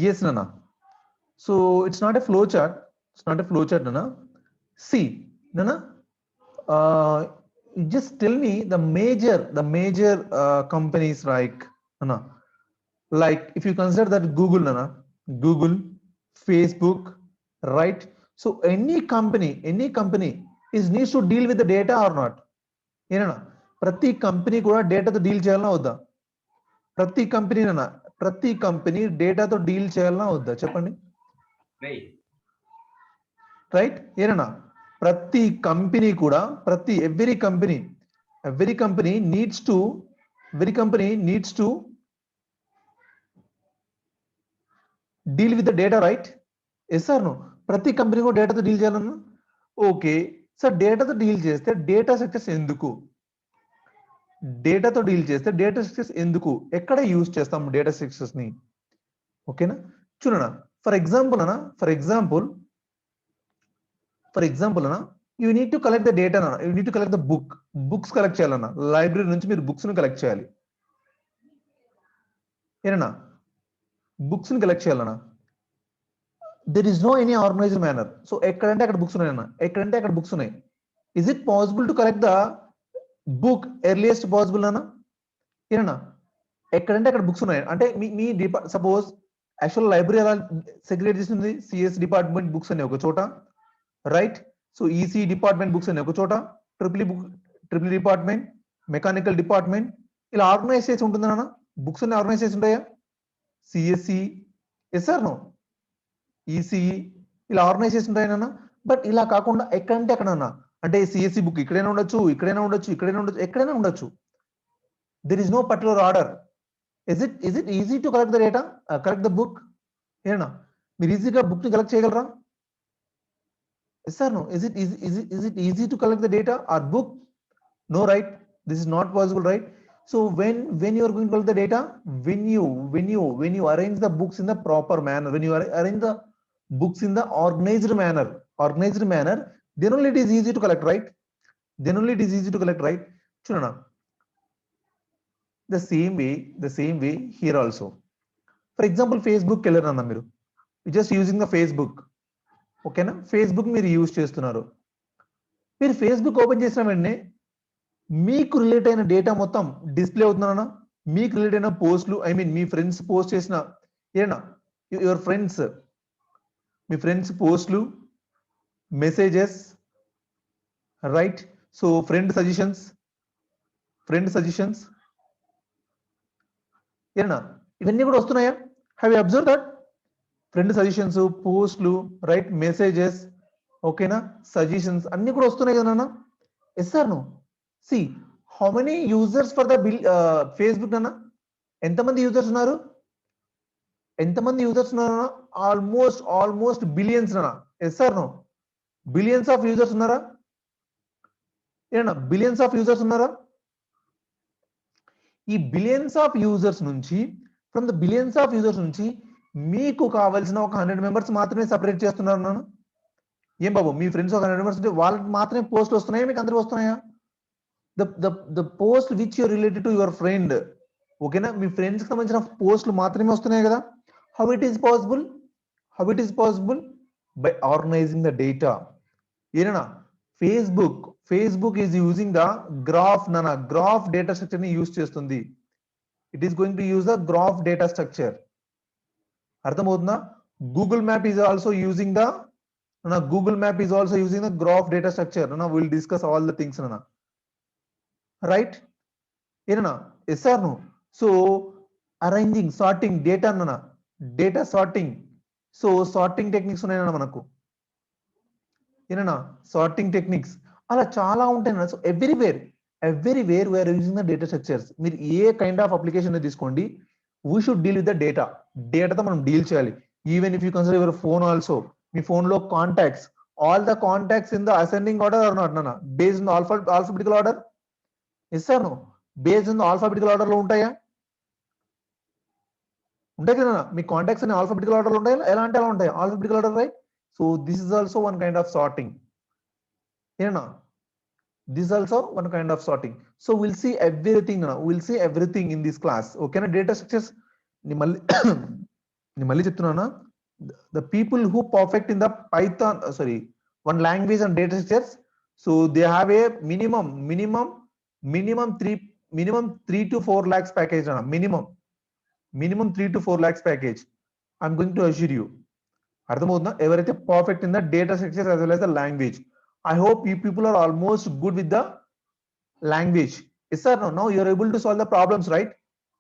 Yes, Nana. So it's not a flow chart. It's not a flow chart, Nana. See, Nana, you just tell me the major companies like, Nana, like if you consider that Google, Nana, Google, Facebook, right? So any company is needs to deal with the data or not? ఏనా ప్రతి company కూడా డేటాతో deal చేయాలన్నా వద్దా? ప్రతి కంపెనీనా ప్రతి company డేటాతో deal చేయాలన్నా వద్దా చెప్పండి? రైట్ ఏనా ప్రతి కంపెనీ కూడా every company needs to deal with the data, right? Yes are no? ప్రతి కంపెనీ కూడా డేటాతో డీల్ చేయాలన్నా ఓకే. సార్ డేటాతో డీల్ చేస్తే డేటా స్ట్రక్చర్స్ ఎందుకు? డేటాతో డీల్ చేస్తే డేటా స్ట్రక్చర్స్ ఎందుకు? ఎక్కడ యూజ్ చేస్తాం డేటా స్ట్రక్చర్స్ ని? ఓకేనా? చూడనా ఫర్ ఎగ్జాంపుల్ అన్న you need to collect the data అన్న, you need to collect the books collect చేయాలన్న, లైబ్రరీ నుంచి మీరు బుక్స్ ని కలెక్ట్ చేయాలి. ఏనా బుక్స్ ని కలెక్ట్ చేయాలన్న, there is no any organised manner. So ఎక్కడంటే అక్కడ బుక్స్ ఉన్నాయన్న, ఎక్కడంటే అక్కడ బుక్స్ ఉన్నాయి. Is it possible to collect the book earliest possible అన్న? ఏనా ఎక్కడంటే అక్కడ బుక్స్ ఉన్నాయి అంటే మీ సపోజ్ యాక్చువల్ లైబ్రరీ ఎలా సెగ్రిగేట్ చేసింది? సిఎస్ డిపార్ట్మెంట్ బుక్స్ అనే ఒక చోట, right? So EC department books అనే ఒక చోట, ట్రిపుల్ డిపార్ట్మెంట్, మెకానికల్ డిపార్ట్మెంట్ ఇలా ఆర్గనైజ్ చేసి ఉంటుంది నాన్న. బుక్స్ అన్ని ఆర్గనైజ్ చేసి ఉంటాయా? CSC, yes are no? ECE ఇలా ఆర్గనైజ్ చేసి ఉంటాయి నాన్న. బట్ ఇలా కాకుండా ఎక్కడంటే అక్కడన్నా అంటే సిఎస్సి బుక్ ఇక్కడైనా ఉండొచ్చు, ఇక్కడైనా ఉండొచ్చు, ఇక్కడైనా ఉండొచ్చు, ఎక్కడైనా ఉండొచ్చు. There is no particular order. Is it easy to collect the data, collect the book? ఏనా మీరు ఈజీగా బుక్ ని కలెక్ట్ చేయగలరా? Yes are no? Is it easy to collect the data or book? No, right? This is not possible, right? So when you are going to collect the data, when you arrange the books in the proper manner, when you arrange the books in the organized manner, then only it is easy to collect, right? చూడనా the same way here also. For example, Facebook వెళ్ళారు అన్న, మీరు just using the Facebook, ఓకేనా? Facebook మీరు use చేస్తున్నారు. మీరు Facebook open చేసిన వెంటనే మీకు రిలేట్ అయిన డేటా మొత్తం డిస్ప్లే అవుతుందన్న. మీకు రిలేట్ అయిన పోస్టులు, ఐ మీన్ మీ ఫ్రెండ్స్ పోస్ట్ చేసిన ఏనా యువర్ ఫ్రెండ్స్, మీ ఫ్రెండ్స్ పోస్టులు, messages, right? So friend suggestions ఏనా ఇవన్నీ కూడా వస్తున్నాయా? Have you observe that? Friend suggestions, పోస్టులు, రైట్? మెసేజెస్, ఓకేనా? సజెషన్స్ అన్ని కూడా వస్తున్నాయి కదా నాన్న. Yes are no? See how many users for the Facebook అన్న? ఎంతమంది యూజర్స్ ఉన్నారు? ఆల్మోస్ట్ బిలియన్స్ అన్న. Yes are no? Billions of users ఉన్నారా? ఏనా బిలియన్స్ ఆఫ్ యూజర్స్ ఉన్నారా? ఈ బిలియన్స్ ఆఫ్ యూజర్స్ నుంచి, from the billions of users నుంచి మీకు కావాల్సిన ఒక 100 మెంబర్స్ మాత్రమే సపరేట్ చేస్తున్నారు నాన్న. ఏం బాబు, మీ ఫ్రెండ్స్ ఒక 100 మెంబర్స్ ఉంటే వాళ్ళకి మాత్రమే పోస్ట్ వస్తున్నాయా, మీకు అందరికి వస్తున్నాయా? The post which your related to your friend, ఓకేనా? మీ ఫ్రెండ్స్ కి సంబంధించిన పోస్టులు మాత్రమే వస్తున్నాయి కదా. How it is possible? By organising the data. ఏనా Facebook is using the graph నాన్న, గ్రాఫ్ డేటా స్ట్రక్చర్ ని యూజ్ చేస్తుంది. It is going to use the graph data structure. అర్థమవుతుందా? Google map is also using the graph data structure. Will discuss all the things నాన్న, right? ఏనా yes are no? So arranging, sorting data అన్న, data sorting. So sorting techniques ఉన్నాయన్న మనకు, ఏనా? Sorting techniques అలా చాలా ఉంటాయి. So everywhere we're using the data structures. మీరు ఏ కైండ్ ఆఫ్ అప్లికేషన్ తీసుకోండి, we should deal with the డేటాతో మనం డీల్ చేయాలి. Even if you consider your phone also, మీ ఫోన్ లో contacts, all the contacts in the ascending order or not నాన్న, based in alphabetical order? Yes are no? Based in alphabetical order లో ఉంటాయా? ఉంటాయి కదా. మీ కాంటాక్ట్స్ అన్ని alphabetical order లో ఉంటాయా? ఎలా అంటే అలా ఉంటాయి, alphabetical order, right? So this is also one kind of sorting. ఏనా this also one kind of sorting. So we'll see everything in this class, okay na? Data structures ni malli నేను మళ్ళీ చెప్తున్నానా, the people who perfect in the Python, sorry, one language and data structures, so they have a minimum 3 to 4 lakhs package అన్న, minimum 3 to 4 lakhs package. I'm going to assure you. అర్థమవుతుందా? ఎవరైతే perfect in the data structure as well as the language. I hope you people are almost good with the language. Yes or no? Now you're able to solve the problems, right?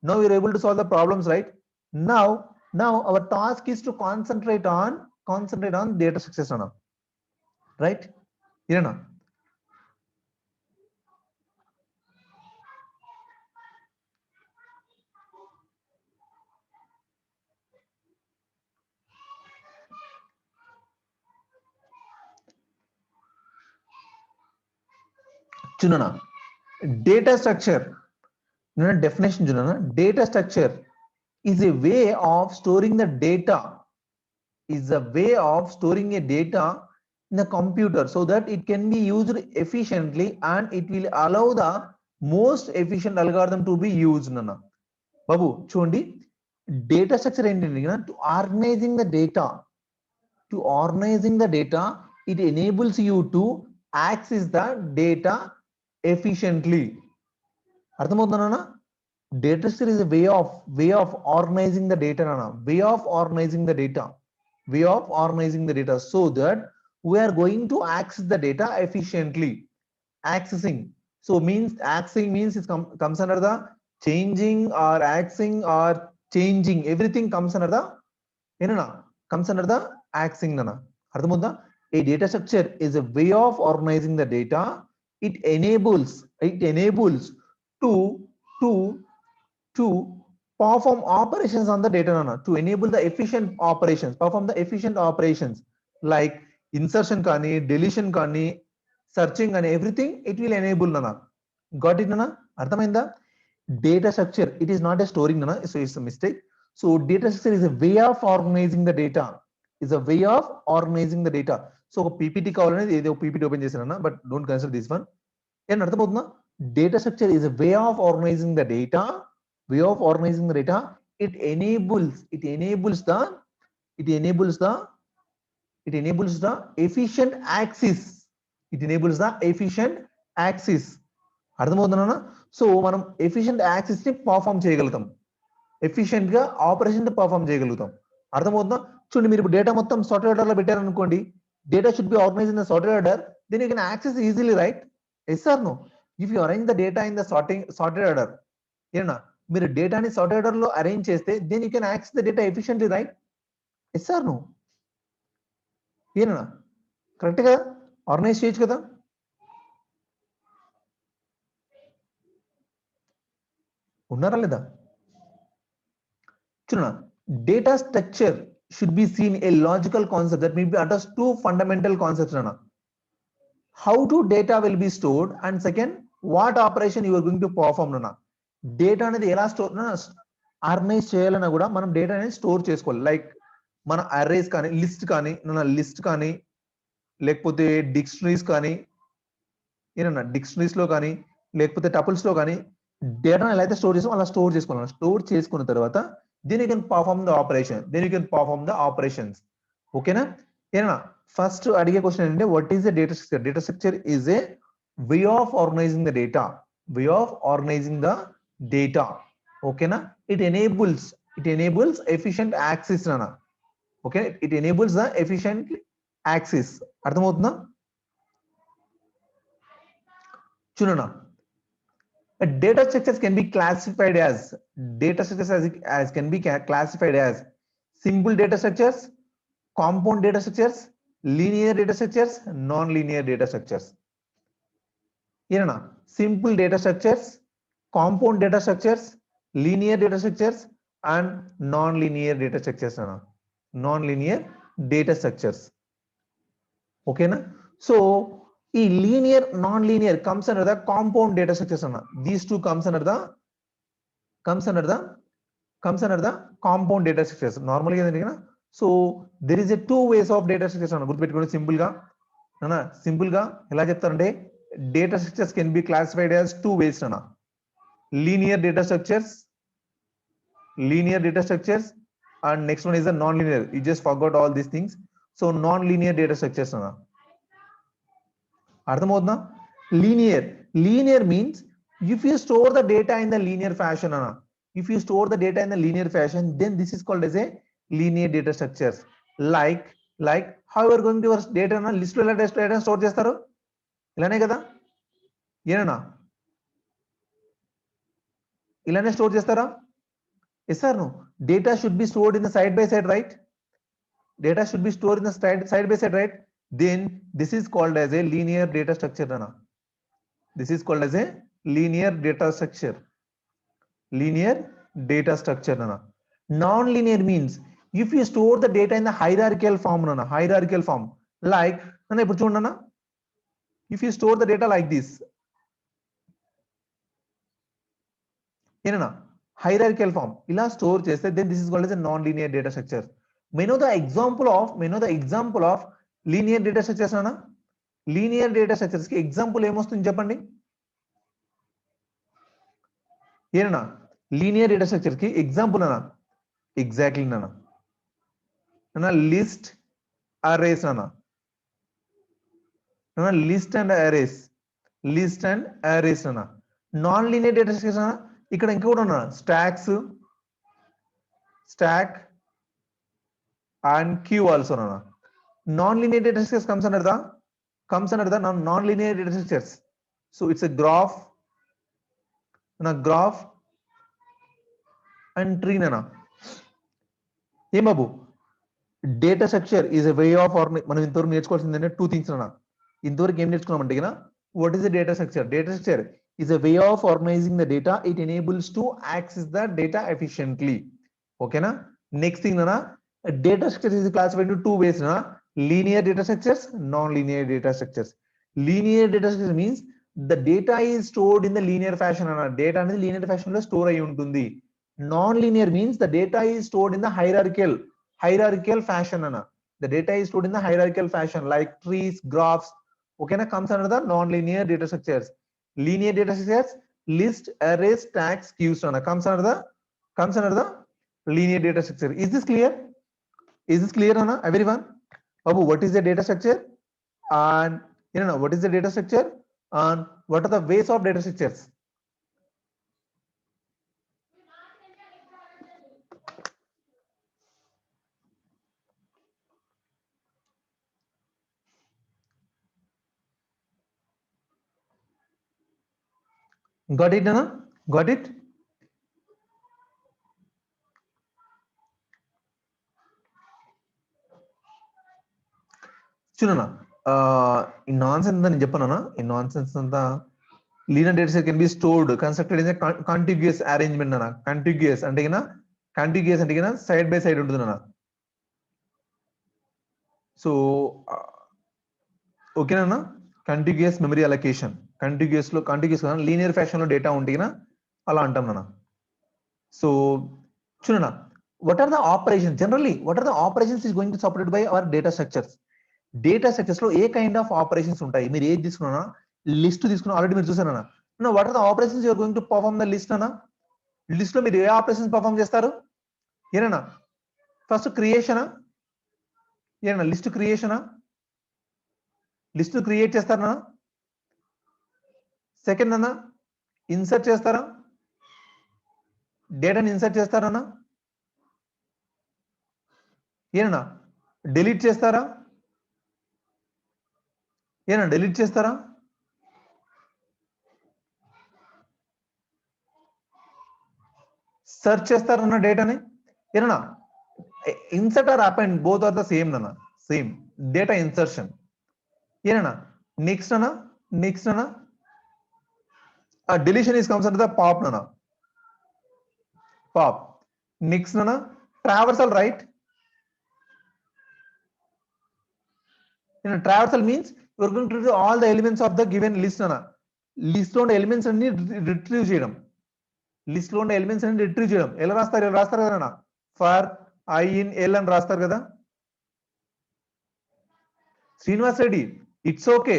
Now you're able to solve the problems, right? Now our task is to concentrate on data structures అన్న, right? ఏనా? చూడనా, data structure, definition చూడనా, data structure is a way of storing the data, is a way of storing a data in the computer so that it can be used efficiently and it will allow the most efficient algorithm to be used. Nana babu చూడండి, data structure ఏంటంటే to organizing the data, it enables you to access the data efficiently. అర్థమవుతుందా? Data structure is a way of organizing the data, nana, way of organizing the data so that we are going to access the data efficiently. Accessing, so accessing means it comes under the changing or accessing or changing, everything comes under the accessing nana. అర్థమవుతుందా? A data structure is a way of organizing the data. It enables to perform operations on the data, nana, to enable the efficient operations, perform the efficient operations like insertion kani, deletion kani, searching and everything it will enable, nana. Got it, nana? అర్థమైందా? Data structure, it is not a storing, nana, so it's a mistake. So data structure is a way of organizing the data, so ఒక ppt కావాలనేది ఏదో ppt open చేశానన్నా, but don't consider this one. ఏం అర్థమవుతుందా? Data structure is a way of organizing the data, it enables the efficient access, అర్థమవుతుందా? So మనం efficient access ని perform చేయగలుగుతాం, ఎఫిషియెంట్ గా ఆపరేషన్ పర్ఫామ్ చేయగలుగుతాం. అర్థమవుతుందా? చూడండి, మీరు డేటా మొత్తం సార్టెడ్ ఆర్డర్ లో పెట్టారనుకోండి, data should be organized in the sorted order, then you can access easily, right? Yes or no? If you arrange the data in the sorted order, ఏనా, మీరు డేటాని సార్టెడ్ ఆర్డర్ లో arrange చేస్తే then you can access the data efficiently, right? Yes or no? ఏనా, correct కదా? Organise చేయొచ్చు కదా? ఉన్నారా లేదా? చూడనా, data structure should be seen a logical concept that may be addressed two fundamental concepts, nana. How to data will be stored, and second, what operation you are going to perform, nana. Data అనేది ఎలా store organise చేయాలన్నా కూడా మనం data అనేది store చేసుకోవాలి. Like మన arrays కానీ, list కానీ లేకపోతే డిక్షనరీస్ కానీ, ఏనన్నా డిక్షనరీస్ లో కానీ లేకపోతే టపుల్స్ లో కానీ డేటాను ఎలా అయితే స్టోర్ చేసామో అలా స్టోర్ చేసుకోవాలి. స్టోర్ చేసుకున్న తర్వాత then you can perform the operations. ఓకేనా? ఏనా, ఫస్ట్ అడిగే క్వశ్చన్ ఏంటంటే what is the data structure? Data structure is a way of organising the data, ఓకేనా? ఇట్ ఎనేబుల్స్ ఎఫిషియెంట్ యాక్సెస్, నానా. Okay, it enables the efficient access. అర్థమవుతుందా? చూడనా, data structures can be classified as simple data structures, compound data structures, linear data structures, non-linear data structures. ఏనా, simple data structures, compound data structures, linear data structures and non-linear data structures, అన్న. non-linear data structures. ఓకేనా? So ఈ linear non linear comes under the compound data structures అన్న. These two comes under the compound data structures. నార్మల్గా ఏంటంటే కదా, so there is a two ways of data structures అన్న. గుర్తుపెట్టుకోండి simple గా అన్న. సింపుల్ గా ఎలా చెప్తారంటే data structures can be classified as two ways అన్న. Linear data structures and next one is the non-linear. You just forgot all these things. So non-linear data structures ana. అర్థమవుతుందా? Linear means if you store the data in the linear fashion ana. If you store the data in the linear fashion, then this is called as a linear data structures. Like how you are going to your data na list లో ఎలా data store చేస్తారు? ఇలానే కదా? ఏనా? ఇలానే store చేస్తారా? Yes or no? Data should be stored in the side by side, right? Data should be stored in the side by side, right? Then this is called as a linear data structure, Nana. This is called as a linear data structure. Linear data structure, Nana. Non-linear means if you store the data in the hierarchical form, Nana. Hierarchical form. Like, Nana, if you store the data like this, Nana, hierarchical form ila store cheste, then this is called as a non-linear data structure. May know the example of linear data structures ana? Linear data structures ki example ఏమొస్తుంది చెప్పండి? ఏనా? Linear data structure ki example ana? Exactly nana. Nana list arrays nana. Nana list and arrays nana. Non-linear data structures ana? ఇక్కడ ఇంకొకటి ఉన్నా stack and queue also nana. Non-linear data structures comes under the non-linear data structures. So it's a graph and tree nana. Hey babu, data structure is a way of మనం ఇంతవరకు నేర్చుకోవాల్సింది two things nana. ఇంతవరకు ఏం నేర్చుకున్నామంటే what is the data structure? Data structure is a way of organizing the data. It enables to access the data efficiently. Okay na? Next thing nana, data structure is classified into two ways na. Linear data structures, non-linear data structures. Linear data structure means the data is stored in the linear fashion ana. Data అనేది linear fashion లో store అయి ఉంటుంది. Non-linear means the data is stored in the hierarchical fashion ana. The data is stored in the hierarchical fashion like trees, graphs. Okay na? Comes under the non-linear data structures. Linear data structures, list, arrays, stacks, queues ana. Comes under the linear data structure. Is this clear? Is this clear ana everyone? Babu, what is the data structure? And what is the data structure? And what are the ways of data structures? Got it, Nana? Got it? చూడనా ఈ nonsense అని చెప్పానా ఈ nonsense అంతా linear data set can be stored constructed in a contiguous arrangement అన్న contiguous అంటే side by side ఉంటుంది అన్న సో ఓకేనా contiguous memory allocation contiguous linear fashion లో డేటా ఉంటే అలా అంటాం అన్న సో చూడనా what are the operations generally what are the operations is going to supported by our data structures లో ఏ కైండ్ ఆఫ్ ఆపరేషన్స్ ఉంటాయి మీరు ఏది తీసుకున్నా లిస్ట్ తీసుకున్నా ఆల్రెడీ మీరు చూసారన్నా what are the operations you are going to perform the list అన్నా list లో మీరు ఏ ఆపరేషన్స్ పర్ఫార్మ్ చేస్తారు ఏనా ఫస్ట్ క్రియేషనా ఏనా లిస్ట్ క్రియేట్ చేస్తారన్నా సెకండ్ అన్నా ఇన్సర్ట్ చేస్తారా డేటాని ఇన్సర్ట్ చేస్తారన్నా ఏనా డిలీట్ చేస్తారా సెర్చ్ చేస్తారన్న డేటాని ఏనా insert or append both are the same అన్న సేమ్ డేటా ఇన్సర్షన్ ఏనా నెక్స్ట్ అన్న deletion is comes under the pop nana pop next nana traversal right traversal means you are going to retrieve all the elements of the given list nana list లో ఉన్న elements అన్ని retrieve చేయడం list లో ఉన్న elements అన్ని retrieve చేయడం ఎలా రాస్తారు కదా ఫర్ ఐ ఇన్ ఎల్ అని రాస్తారు కదా శ్రీనివాస్ రెడ్డి ఇట్స్ ఓకే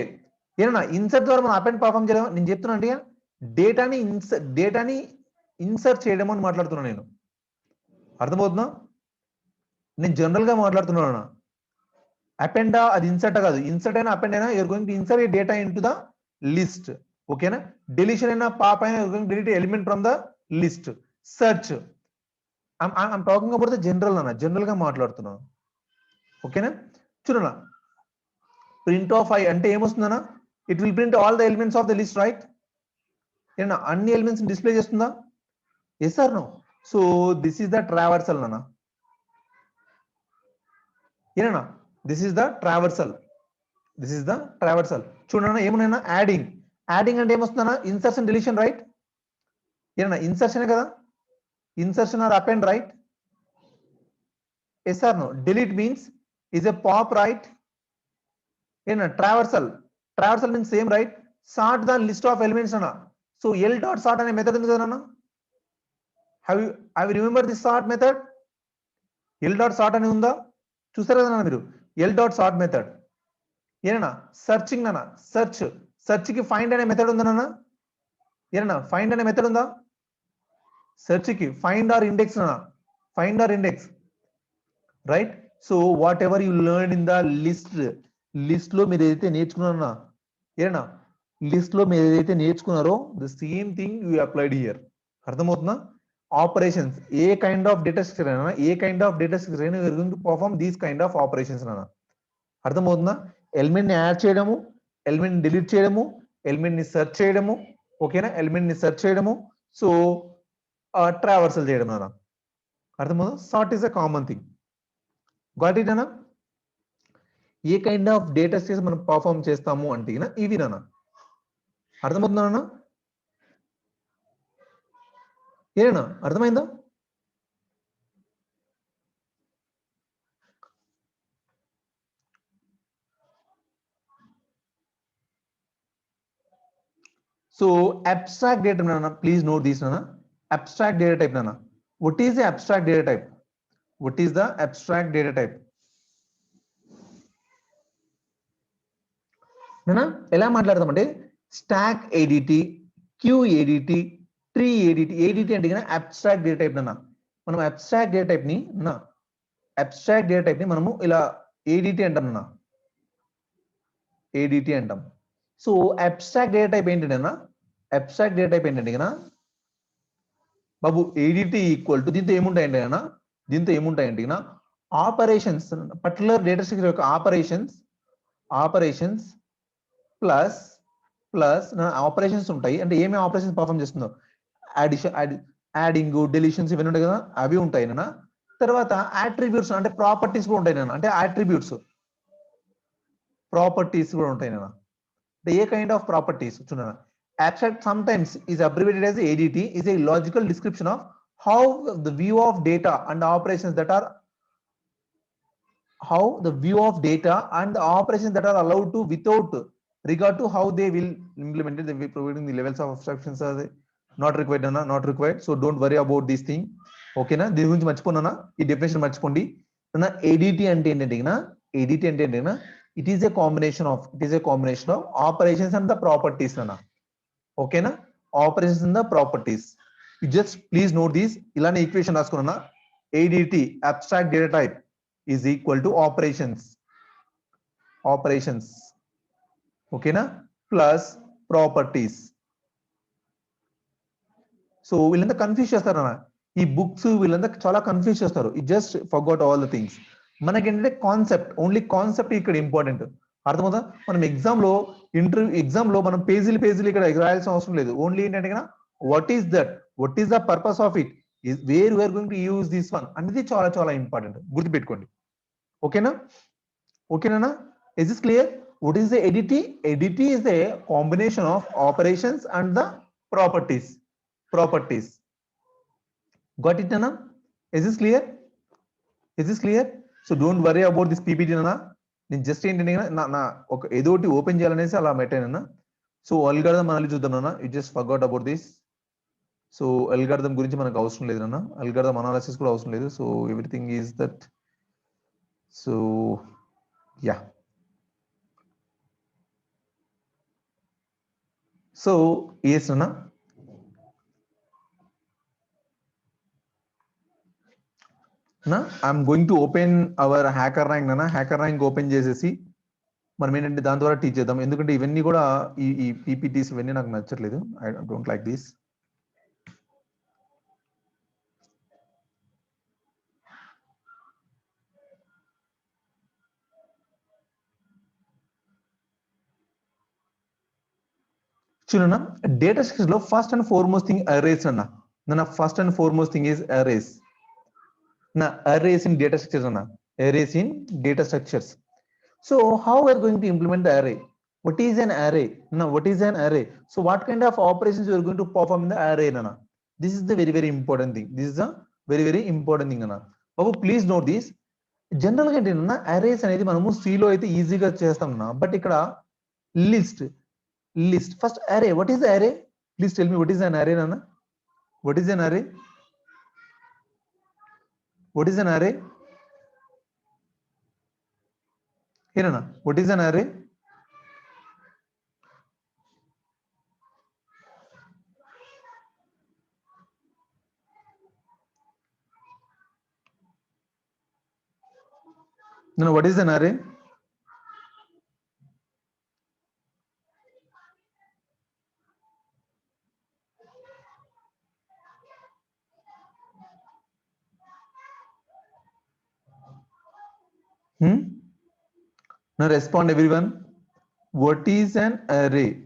ఏనా ఇన్సర్ట్ ద్వారా మనం అపెండ్ పర్ఫార్మ్ చేయడం నేను చెప్తున్నా అంటే డేటాని ఇన్సర్ట్ చేయడం అని మాట్లాడుతున్నా నేను అర్థమవుతుందా నేను జనరల్ గా మాట్లాడుతున్నాను. అపెండా అది ఇన్సర్ట్ కాదు, ఇన్సర్ట్ అయినా అపెండ్ అయినా you're going to insert a data into the list. ఓకేనా? డెలిషన్ అయినా పాప్ అయినా you're going to delete element from the list. Search I'm talking about the general అన్న, జనరల్ గా మాట్లాడుతున్నాను. ఓకేనా? చూడనా, ప్రింట్ ఆఫ్ ఐ అంటే ఏమొస్తుందన్నా, it will print all the elements of the list, right? ఏనా అన్ని ఎలిమెంట్స్ డిస్ప్లే చేస్తుందా? Yes are no? So this is the traversal అన్న. ఏనా this is the traversal, this is the traversal. చూడన్నా ఏమున్నాయన్నా, adding. Adding అంటే ఏమొస్తుందన్నా, ఇన్సర్షన్ డిలీషన్, రైట్? ఏనా ఇన్సర్షన్ కదా, insertion or append, right? Yes are no? Delete means is a pop, right? In a traversal, traversal means same, right? Sort the list of elements ana. So L dot sort అనే method ఉంది కదా. have you remember this sort method? L dot sort అని ఉందా, చూసారు కదా మీరు? L dot sort method ఏనా searching అన్న, సెర్చ్ కి ఫైండ్ అనే మెథడ్ ఉందా నాన్న? ఏనా ఫైండ్ అనే మెథడ్ ఉందా? సెర్చ్ కి ఫైండ్ ఆర్ ఇండెక్స్ అన్న, find or index, right? So whatever you learn in the list లో మీరు ఏదైతే నేర్చుకున్నారో, ఏనా లిస్ట్ లో మీరు ఏదైతే నేర్చుకున్నారో the same thing you applied here. అర్థమవుతుందా? ఆపరేషన్స్, ఏ కైండ్ ఆఫ్ డేటా స్ట్రక్చర్ అయినా, ఏ కైండ్ ఆఫ్ డేటా స్ట్రక్చర్ అయినా you're going to perform these kind of operations అన్న. అర్థమవుతుందా? ఎలిమెంట్ ని యాడ్ చేయడము, ఎలిమెంట్ ని డిలీట్ చేయడము, ఎలిమెంట్ ని సెర్చ్ చేయడము, ఓకేనా? ఎలిమెంట్ ని సెర్చ్ చేయడము, సో ట్రావర్సల్ చేయడం అన్న. అర్థమవుతుందా? Sort is a common thing. Got it అన్న? ఏ కైండ్ ఆఫ్ డేటా స్ట్రక్చర్ మనం పర్ఫార్మ్ చేస్తాము అంటే ఇవి నాన్న. అర్థమవుతుందా? ఏనా అర్థమైందా? So abstract data nana, please note this nana. Abstract data type nana. What is the abstract data type? What is the abstract data type? nana ఎలా మాట్లాడదామంటే stack ADT, queue ADT, tree ADT. ADT అంటే abstract data type nana. మనం abstract data type ని నా abstract data type ని మనము ఇలా ADT అంటాం నన్న, ADT అంటాం. సో abstract data type ఏంటంటే abstract data type ఏంటంటే బాబు ఏడిటి ఈక్వల్ టు దీంతో ఏముంటాయండి అన్న, దీంతో ఏముంటాయండి ఆపరేషన్స్, పర్టికులర్ డేటా స్ట్రక్చర్ యొక్క ఆపరేషన్స్ ప్లస్ ఆపరేషన్స్ ఉంటాయి. అంటే ఏమేమి ఆపరేషన్స్ పర్ఫామ్ చేస్తుందో, యాడింగ్, డెలిషన్స్ ఇవన్నీ ఉంటాయి కదా, అవి ఉంటాయి నాన్న. తర్వాత అట్రిబ్యూట్స్ అంటే ప్రాపర్టీస్ కూడా ఉంటాయి నాన్న. అంటే అట్రిబ్యూట్స్ ప్రాపర్టీస్ కూడా ఉంటాయి నాన్న. అంటే ఏ కైండ్ ఆఫ్ ప్రాపర్టీస్ చూడనా, abstract sometimes is abbreviated as ADT, is a logical description of how the view of data and the operations that are allowed to without regard to how they will implement it. They will providing the levels of abstractions are not required, not required. So don't worry about this thing. Okay na, దీని గురించి మర్చిపోనా, ఈ definition మర్చిపోండి. ADT అంటే ఏంటంటే ADT అంటే ఏంటంటే it is a combination of operations and the properties అన్న. ఓకేనా? Operations in the properties. You just please note this. ఇలానే ఈక్వేషన్ రాసుకున్నా, ADT abstract data type is equal to operations ఓకేనా ప్లస్ ప్రాపర్టీస్. సో వీళ్ళంతా confuse చేస్తారన్న, ఈ books వీళ్ళంతా చాలా కన్ఫ్యూజ్ చేస్తారు. It just forgot all the things. మనకేంటంటే కాన్సెప్ట్, ఓన్లీ కాన్సెప్ట్ ఇక్కడ ఇంపార్టెంట్. అర్థమవుతా? మనం ఎగ్జామ్ లో మనం పేజీలు ఇక్కడ రాయాల్సిన అవసరం లేదు. ఓన్లీ ఏంటంటే what is the purpose of it, where we're going to use this one అనేది చాలా చాలా ఇంపార్టెంట్. గుర్తుపెట్టుకోండి. ఓకేనా? ఓకేనా? Is this clear? What is the ADT? ADT is a combination of operations and the properties. Got it Nana? Is this clear? So don't worry about this PPT Nana. నేను just ఏంటంటే నా ఒక ఏదో ఒకటి open చేయాలనేసి అలా పెట్టానన్నా. So algorithm analysis చూద్దాం నాన్న. You just forgot about this. So algorithm గురించి మనకు అవసరం లేదు నాన్న, అల్గారిథం అనాలిసిస్ కూడా అవసరం లేదు. So everything is that. So yeah, so yes నాన్న. నా I'm going to open our HackerRank నా హ్యాకర్ ర్యాంక్ ఓపెన్ చేసేసి మనం ఏంటంటే దాని ద్వారా టీచ్ చేద్దాం ఎందుకంటే ఇవన్నీ కూడా ఈ పీపీటీస్ ఇవన్నీ నాకు నచ్చట్లేదు ఐ డోంట్ లైక్ దిస్ చూడన్నా డేటా స్ట్రక్చర్స్ లో first and foremost thing arrays అన్న first and foremost thing is arrays na arrays in data structures na arrays in data structures so how we are going to implement the array what is an array now what is an array so what kind of operations you are going to perform in the array na this is the very important thing this is a very important thing na babu please note this general గా ఏంటంటే arrays అనేది మనము C లో అయితే ఈజీగా చేస్తాం నా but ఇక్కడ లిస్ట్ ఫస్ట్ అరే వాట్ ఈస్ అరే please tell me what is an array నాన్న వాట్ ఈస్ అన్ అరే what is an array here na what is an array no what is an array now respond everyone what is an array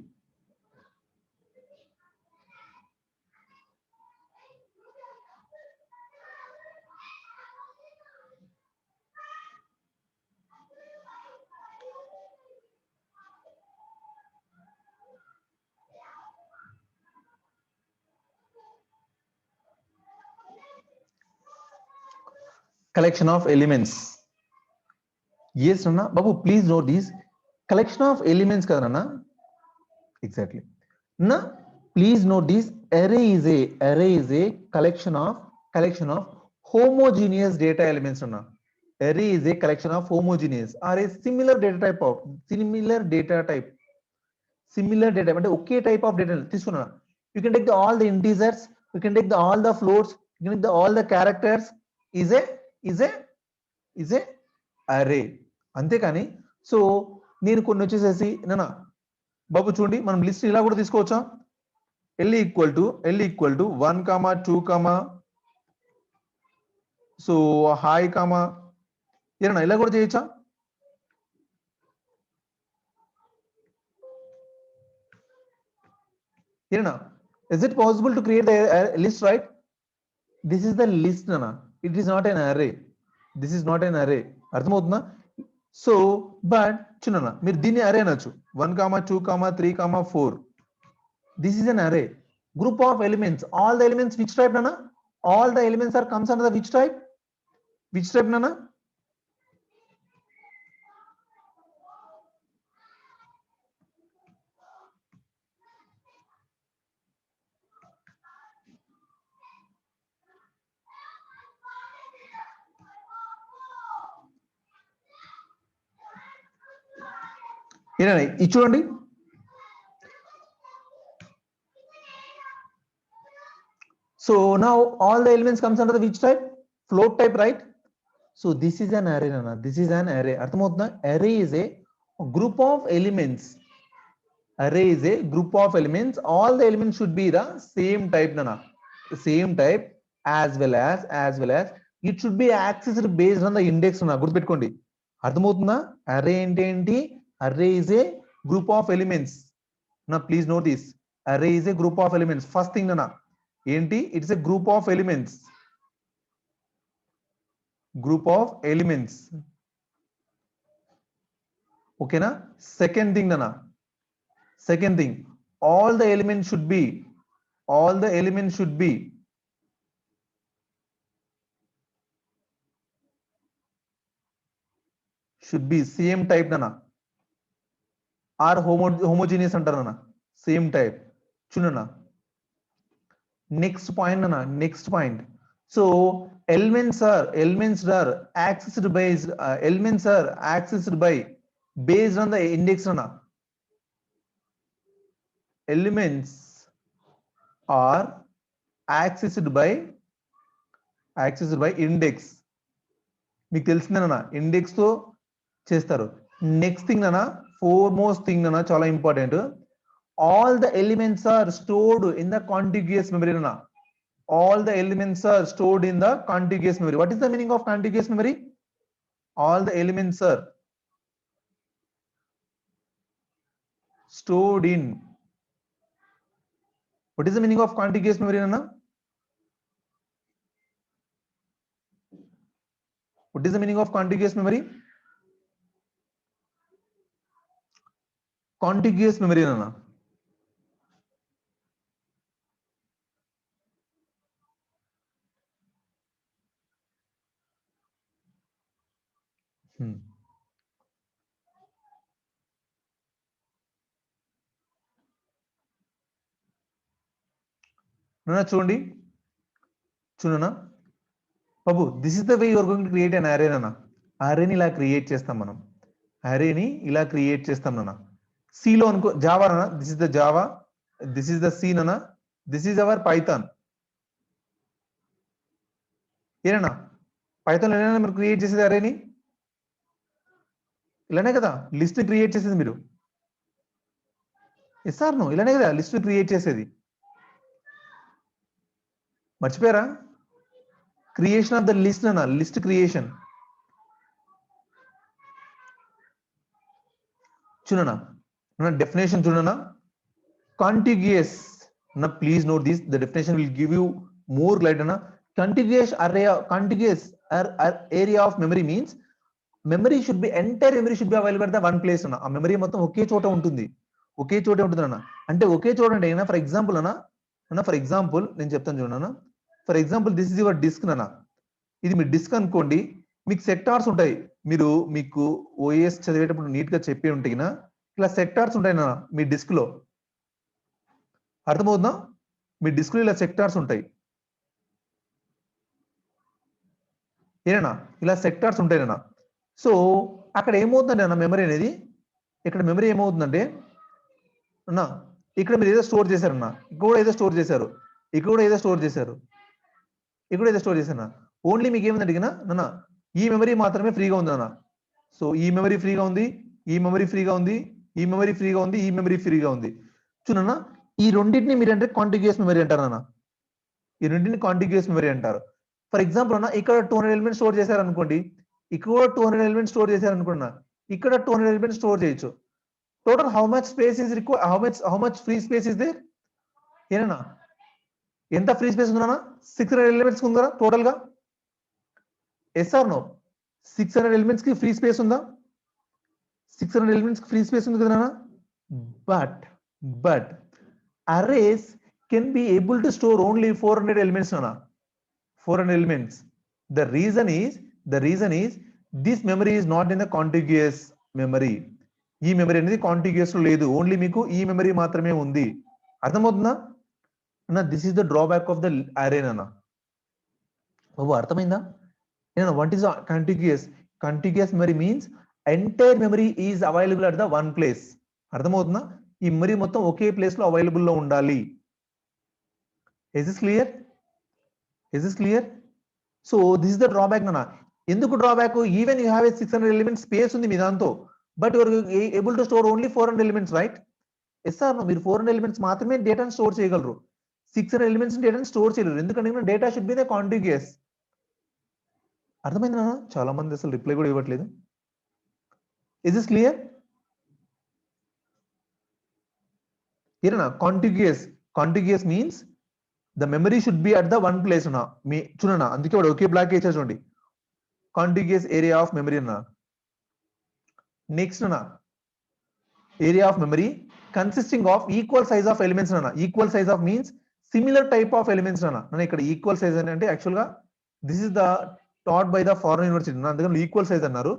collection of elements yes nana babu please note this collection of elements kada nana exactly na please note this array is a collection of homogeneous data elements nana array is a collection of homogeneous or a similar data type అంటే ఒకే type of data తీసుకున్నా you can take all the integers you can take all the floats you can take all the characters is a array అంతేకాని so నేను కొన్ని వచ్చేసేసి నానా బాబు చూడండి మనం list ఇలా కూడా తీసుకోవచ్చా l equal to 1 2 so hi ఏనా ఇలా కూడా చేయొచ్చా ఏనా is it possible to create the list right this is the list nana it is not an array this is not an array అర్థమవుతుందా సో బట్ చూడన్నా మీరు దీన్ని అరే అనొచ్చు 1 2 3 4 this is an array group of elements all the elements which type nana all the elements are comes under the which type nana ఏనా ఇది చూడండి so now all the elements comes under the which type float type right so this is an array nana this is an array అర్థమవుతుందా array is a group of elements array is a group of elements all the elements should be the same type nana same type as well as it should be accessed based on the index nana గుర్తుపెట్టుకోండి అర్థమవుతుందా array ఏంటి array is a group of elements now please note this array is a group of elements first thing nana ఏంటి it's a group of elements okay na second thing nana second thing all the elements should be same type nana or homogeneous antar nana same type chunana next point nana next point so elements are accessed by based on the index nana elements are accessed by index మీకు తెలిసిందేనా index తో చేస్తారు. Next thing అన్న foremost thing అన్న చాలా important. All the elements are stored in the contiguous memory అన్న. All the elements are stored in the contiguous memory. What is the meaning of contiguous memory? All the elements are stored in. What is the meaning of contiguous memory, Nana? What is the meaning of contiguous memory? Contiguous memory, Nana. Nana, చూడండి చూడనా బాబు, this is the way you're going to create an array నాన్న. అరేని ఇలా create చేస్తాం మనం. అరేని ఇలా create చేస్తాం నాన్న. సిలో అనుకో జావా నాన్న, this is the Java, this is the C నాన్న, దిస్ ఇస్ అవర్ పైథాన్. ఏనా పైథాన్ ఏమైనా మీరు క్రియేట్ చేసేది అరేని ఇలానే కదా లిస్ట్ క్రియేట్ చేసేది మీరు. Yes are no? ఇలానే కదా లిస్ట్ క్రియేట్ చేసేది. మర్చిపోయారా? క్రియేషన్ ఆఫ్ ద లిస్ట్ అన్న, లిస్ట్ క్రియేషన్. చూడనా డెఫినేషన్ చూడనా, కాంటిగ్యుయస్ నా, please note this, the definition will give you more light అన్న. contiguous area of memory means memory should be, entire memory should be available at the one place అన్న. ఆ memory మొత్తం ఒకే చోట ఉంటుంది, ఒకే చోటే ఉంటుంది అన్న. అంటే ఒకే చోట అంటే ఫర్ ఎగ్జాంపుల్ అన్న, ఫర్ ఎగ్జాంపుల్ నేను చెప్తాను చూడన్నా. For example this is your disk అన్న, ఇది మీ డిస్క్ అనుకోండి. మీకు సెక్టార్స్ ఉంటాయి, మీకు ఓఎస్ చదివేటప్పుడు నీట్ గా చెప్పి ఉంటే ఇలా సెక్టార్స్ ఉంటాయి అన్న మీ డిస్క్ లో. అర్థమవుతుందా? మీ డిస్క్ లో ఇలా సెక్టార్స్ ఉంటాయి. ఏనా ఇలా సెక్టార్స్ ఉంటాయినా. సో అక్కడ ఏమవుతుందండి అన్న మెమరీ అనేది, ఇక్కడ మెమరీ ఏమవుతుందంటే అన్న, ఇక్కడ మీరు ఏదో స్టోర్ చేశారన్న, ఇక్కడ కూడా ఏదో స్టోర్ చేశారు, ఇక్కడ కూడా ఏదో స్టోర్ చేశారు, ఇక్కడ ఏదో స్టోర్ చేశారు. ఓన్లీ మీకు ఏముంది అడిగినా నాన్న, ఈ మెమరీ మాత్రమే ఫ్రీగా ఉంది అన్న. సో ఈ మెమరీ ఫ్రీగా ఉంది, ఈ మెమరీ ఫ్రీగా ఉంది, ఈ మెమరీ ఫ్రీగా ఉంది, ఈ మెమరీ ఫ్రీగా ఉంది. చూడన్నా, ఈ రెండింటిని మీరు అంటే కాంటిగ్యుయస్ మెమరీ అంటారు అన్న. ఈ రెండింటిని కాంటిగ్యుయస్ మెమరీ అంటారు. ఫర్ ఎగ్జాంపుల్ అన్న, ఇక్కడ 200 ఎలిమెంట్స్ స్టోర్ చేశారు అనుకోండి, ఇక్కడ 200 ఎలిమెంట్స్ స్టోర్ చేశారు అనుకున్నా, ఇక్కడ 200 ఎలిమెంట్స్ స్టోర్ చేయొచ్చు. Total how much space is require, how much free space is there? ఏనా ఎంత ఫ్రీ స్పేస్ ఉందా? 600 ఎలిమెంట్స్ ఉందా టోటల్ గా? Yes are no? 600 ఎలిమెంట్స్ కి ఫ్రీ స్పేస్ ఉందా? 600 ఎలిమెంట్స్ కి ఫ్రీ స్పేస్ ఉంది కదా. But arrays can be able to store only 400 elements nana. 400 elements. The reason is this memory is not in the contiguous memory. ఈ memory అనేది కాంటిగ్యుయస్ లో లేదు, only మీకు ఈ మెమరీ మాత్రమే ఉంది. అర్థమవుతుందా అన్న? This is the drawback of the array అన్న. బాబు అర్థమైందా? What is contiguous? Contiguous memory means entire memory is available at the one place. అర్థమవుతుందా? ఈ మెమరీ మొత్తం ఒకే ప్లేస్ లో అవైలబుల్ లో ఉండాలి. Is this clear? Is this clear? So this is the drawback నాన్న. ఎందుకు drawback? Even you have a 600 elements space ఉంది మీ దాంతో, but your able to store only 400 elements, right? Yes sir, మీరు 400 ఎలిమెంట్స్ మాత్రమే డేటాను స్టోర్ చేయగలరు, 600 ఎలిమెంట్స్ డేటాను స్టోర్ చేయలేరు. ఎందుకంటే data should be the contiguous. అర్థమైంది నాన్న? చాలా మంది అసలు రిప్లై కూడా ఇవ్వట్లేదు. Is this clear? ఏనా contiguous means the memory should be at the one place na. మీ చూడనా, అందుకే వాడు ఒకే బ్లాక్ వేసాడు చూడండి, కాంటిగ్యుయస్ ఏరియా ఆఫ్ మెమరీ అన్న. నెక్స్ట్ అన్న, area of memory consisting of equal size of elements అన్న. Equal size of means similar type of elements అన్న. ఇక్కడ ఈక్వల్ సైజ్ అంటే యాక్చువల్ గా this is the taught by the foreign university, అందుకని equal size అన్నారు.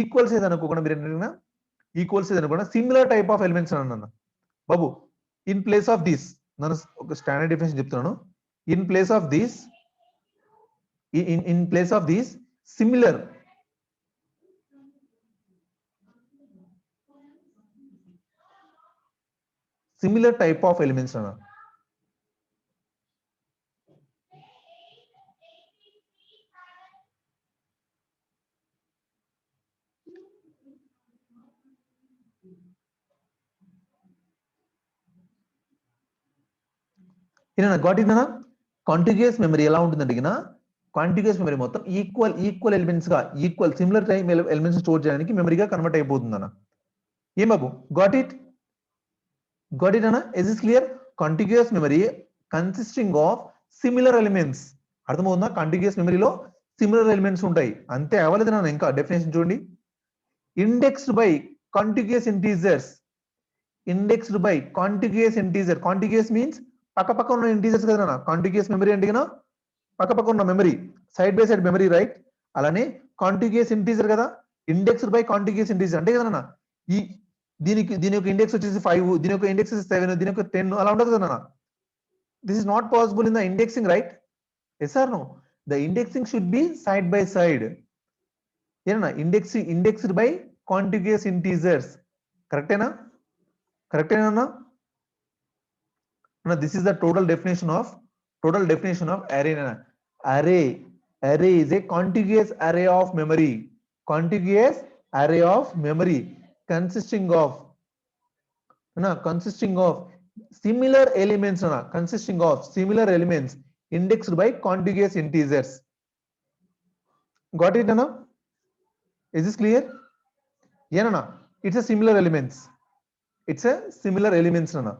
Equal size అనుకోకుండా మీరు ఏంటంటే ఈక్వల్ సైజ్ అనుకోకుండా సిమిలర్ టైప్ ఆఫ్ ఎలిమెంట్స్ అన్న. బాబు ఇన్ ప్లేస్ ఆఫ్ దిస్, నేను ఒక స్టాండర్డ్ డిఫరెన్స్ చెప్తున్నాను. In place of this, in place of this similar type of elements అన్న. గాట్ ఇట్ అన్న. కాంటిగ్యూస్ మెమరీ ఎలా ఉంటుంది అడిగినా, కాంటిగ్యూస్ మెమరీ మొత్తం ఈక్వల్ ఎలిమెంట్స్ గా, equal similar time elements store చేయడానికి మెమరీగా కన్వర్ట్ అయిపోతుంది అన్న. ఏం బాబు, గాట్ ఇట్ అన్న? Is is clear? Contiguous memory consisting of similar elements. అర్థమవుతుందా? కాంటిగ్యూస్ మెమరీలో సిమిలర్ ఎలిమెంట్స్ ఉంటాయి. అంతే అవ్వలేదు నాన్న. ఇంకా డెఫినేషన్ చూడండి. Indexed by contiguous integers. Indexed by contiguous integer. Contiguous means పక్క పక్క ఉన్న ఇంటీజర్స్ కదా నాన్న. కాంటిగ్యూస్ మెమరీ అంటే కదా పక్క పక్క ఉన్న memory, side by side memory, right? అలానే కాంటిగ్యూస్ ఇంటీజర్ కదా, ఇండెక్స్డ్ బై కాంటిగ్యూస్ ఇంటీజర్ అంటే కదా నాన్న. ఈ దీని యొక్క ఇండెక్స్ వచ్చేసి 5, దీని యొక్క ఇండెక్స్ 7, దీని యొక్క 10 అలా ఉండదు కదా నాన్న. This is not possible in the indexing, right? Yes are no? The indexing should be side by side. ఏనా? Indexed by contiguous integers. కరెక్టేనా? కరెక్టేనా? This is the total definition of array. Array is a contiguous array of memory. Contiguous array of memory consisting of similar elements. Consisting of similar elements indexed by contiguous integers. Got it, Anna? Is this clear? Yeah, Anna. It's a similar elements. It's a similar elements, Anna.